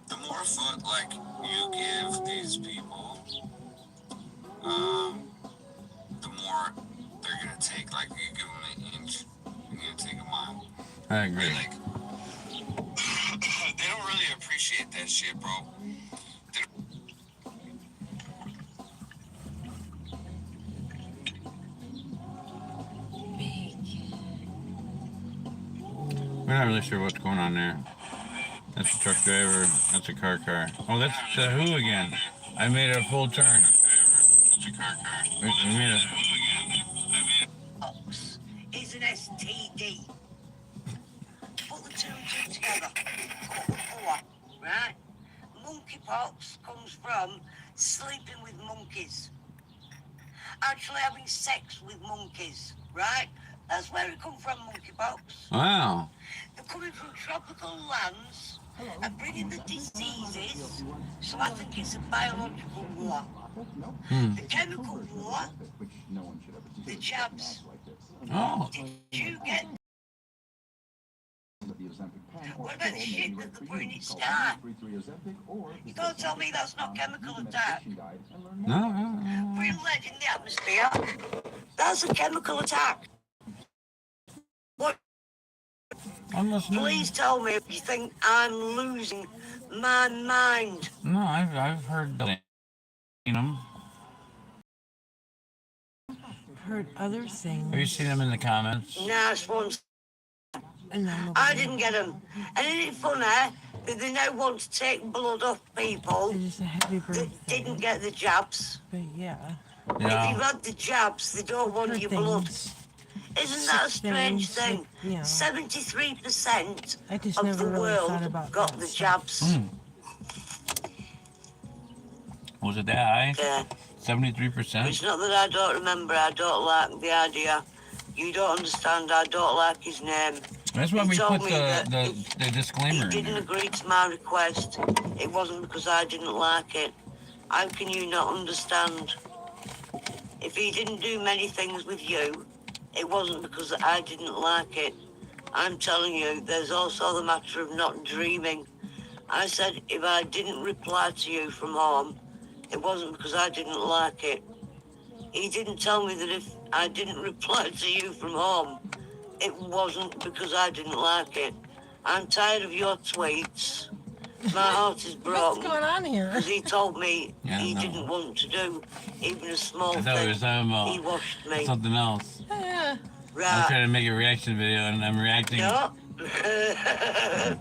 The more foot like you give these people, the more they're gonna take. Like you give them an inch, you're gonna take a mile. I agree. Like they don't really appreciate that shit, bro. We're not really sure what's going on there. That's a truck driver. That's a car. Oh, that's who again? I made a full turn. It's a car. We made a... Ox is an STD. Put the two and two together. Cut the four, right? Monkeypox comes from sleeping with monkeys. Actually having sex with monkeys, right? That's where it comes from, monkeypox. Wow. They're coming from tropical lands and bringing the diseases, so I think it's a biological war. The chemical war, the jabs. Oh. Did you get? What about the shit that they're putting in Sky? You can't tell me that's not chemical attack. No. Putting lead in the atmosphere, that's a chemical attack. What? I'm listening. Please tell me if you think I'm losing my mind. No, I've heard them. Heard other things. Have you seen them in the comments? Nice ones. And I'm I didn't get them. And isn't it funny that they now want to take blood off people It's just a happy that birthday. didn't get the jabs? But yeah. If you've Yeah. had the jabs, they don't want Heard your blood. things. Isn't that a strange Things, thing? yeah. 73% I just of never the really thought world about got that the stuff. jabs. Was it that high? Yeah. 73%? It's not that I don't remember, I don't like the idea. You don't understand, I don't like his name. That's why He we told put me that the He disclaimer in didn't there. agree to my request. It wasn't because I didn't like it. How can you not understand? If he didn't do many things with you, it wasn't because I didn't like it. I'm telling you, there's also the matter of not dreaming. I said if I didn't reply to you from home, it wasn't because I didn't like it. He didn't tell me that if I didn't reply to you from home, it wasn't because I didn't like it. I'm tired of your tweets. My heart is What's broken. going on here? Because he told me Yeah, he no. didn't want to do even a small I thought we thing. were talking He about washed me. something else. Yeah. I was Right. trying to make a reaction video and I'm reacting. No.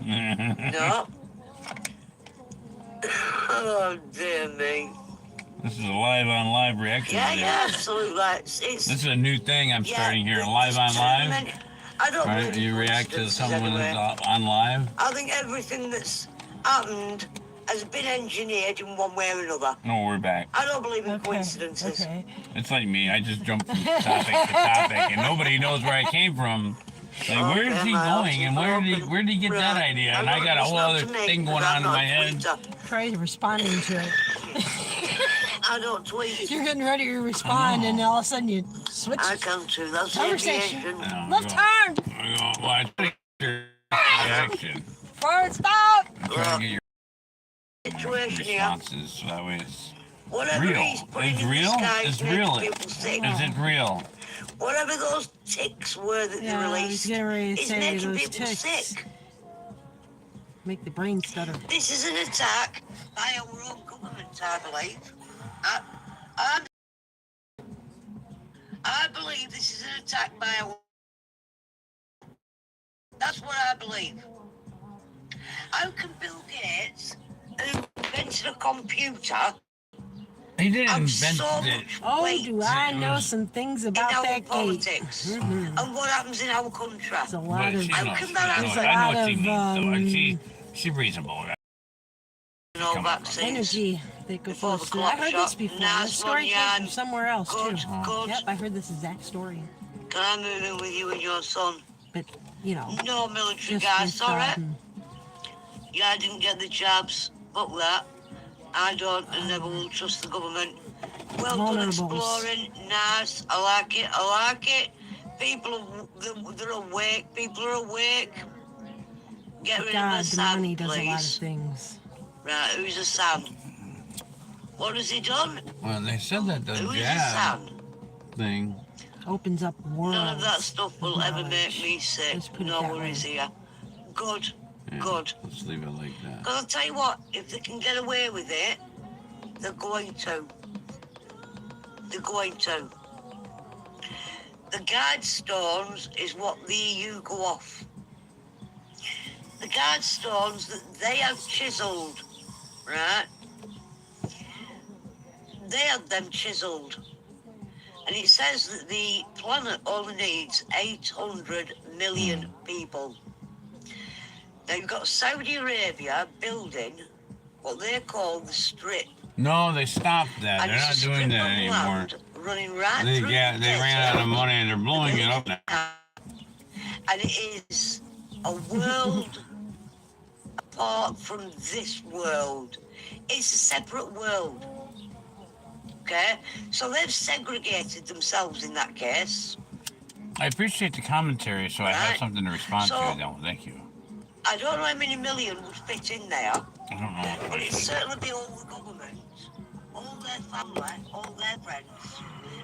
No. Oh, dear me. This is a live on live reaction Yeah, video. yeah, absolutely. It's, This is a new thing I'm yeah, starting here, there's live on too live. many- I don't Right? believe in You react to coincidences someone anyway. that's on live. I think everything that's happened has been engineered in one way or another. No, we're back. I don't believe in Okay. coincidences. Okay. It's like me. I just jump from topic to topic, and nobody knows where I came from. Like, where is he going, and where did he get that idea? And I got a whole other thing going on in my head. Try responding to it. I don't tweet. You're getting ready to respond, and all of a sudden you switch I come to. That's conversation. aviation. Left turn. I go, well, I think your reaction. Forward stop. Try to get your Situation here. responses so that way it's Whatever real. he's putting It's in real? the sky It's to make real. people sick. Is it real? Whatever those ticks were that Yeah, they I was released getting ready to is say making those people ticks. sick. Make the brain stutter. This is an attack by our own government, I believe. I believe this is an attack by our... That's what I believe. How can Bill Gates, who invented a computer, He didn't have invent so it. much Oh, weight do I It know was- some things in about our that gate? politics and what happens in our country? There's a lot But of she How knows. come that I know, happens? There's a I know lot what she of, means, though. She's reasonable. Right? No Come on. vaccines. energy that goes Before the through. I clock heard this shot. before. Nice This story one, came Jan. from somewhere else Good, too. good. Yep, I heard this exact story. Can I move in with you and your son? But you know, No military just guy, with, sorry. Yeah, I didn't get the jobs. Fuck that. I don't and never will trust the government. Well done Vulnerables. exploring. Nice. I like it. I like it. People they're awake. People are awake. Get rid of God, the the sand, money does a lot of please. things. Right, who's a Sam? What has he done? Well, they said that the Who is a jab Sam? thing. Opens up worlds. None of that stuff will of ever make knowledge. me sick. Let's put it No that worries way. here. Good. Yeah, Good. Let's leave it like that. Because I'll tell you what, if they can get away with it, they're going to. They're going to. The guidestones is what the EU go off. The guidestones that they have chiselled, right? They had them chiselled. And it says that the planet only needs 800 million people. Now you've got Saudi Arabia building what they call the strip. No, they stopped that. And They're it's not a doing strip that of anymore. land running right They through got, the they ran desert. out of money and they're blowing it up now. And it is a world apart from this world. It's a separate world. Okay? So they've segregated themselves in that case. I appreciate the commentary, so I have Right. something to respond So- to. Though. Thank you. I don't know how many million would fit in there, I don't know. but it'd certainly be all the government, all their family, all their friends,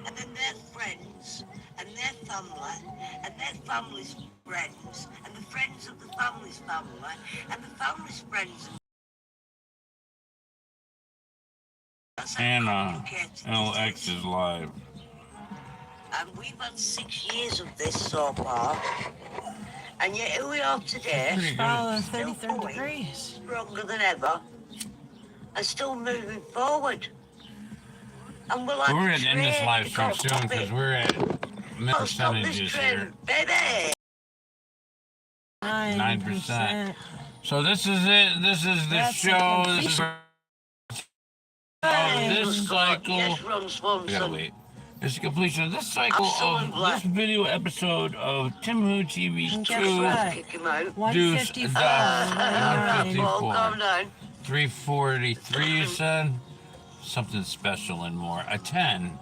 and then their friends, and their family, and their family's friends, and the friends of the family's family, and the family's friends. That's how And complicated it LX is live. And we've had 6 years of this so far, and yet here we are today, Pretty Follow good. the 33rd degrees. stronger than ever, and still moving forward. And we're like We're a going to end this train. live You stream can't soon stop because it. we're at Can't stop this percentages train, here. baby. 9%. So this is it. This is the That's show. it. This is Hey. this cycle. Yes, Ron We gotta Swanson. wait. It's the completion of this cycle of Absolutely. this video episode of TimWhoTV And guess 2 what? Kick him out. 154. Well, 154. calm down. 343. You said something special and more. A 10.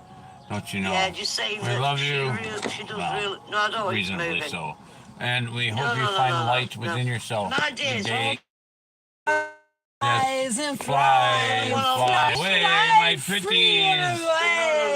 Don't you know? Yeah, just saying We that love she you. she does Well, really... No, I don't want it's reasonably moving. so. And we No, hope you no, no, find no, light no. within yourself. My days, Today. Flies and Fly and flies. fly away, my Free pretties. and away.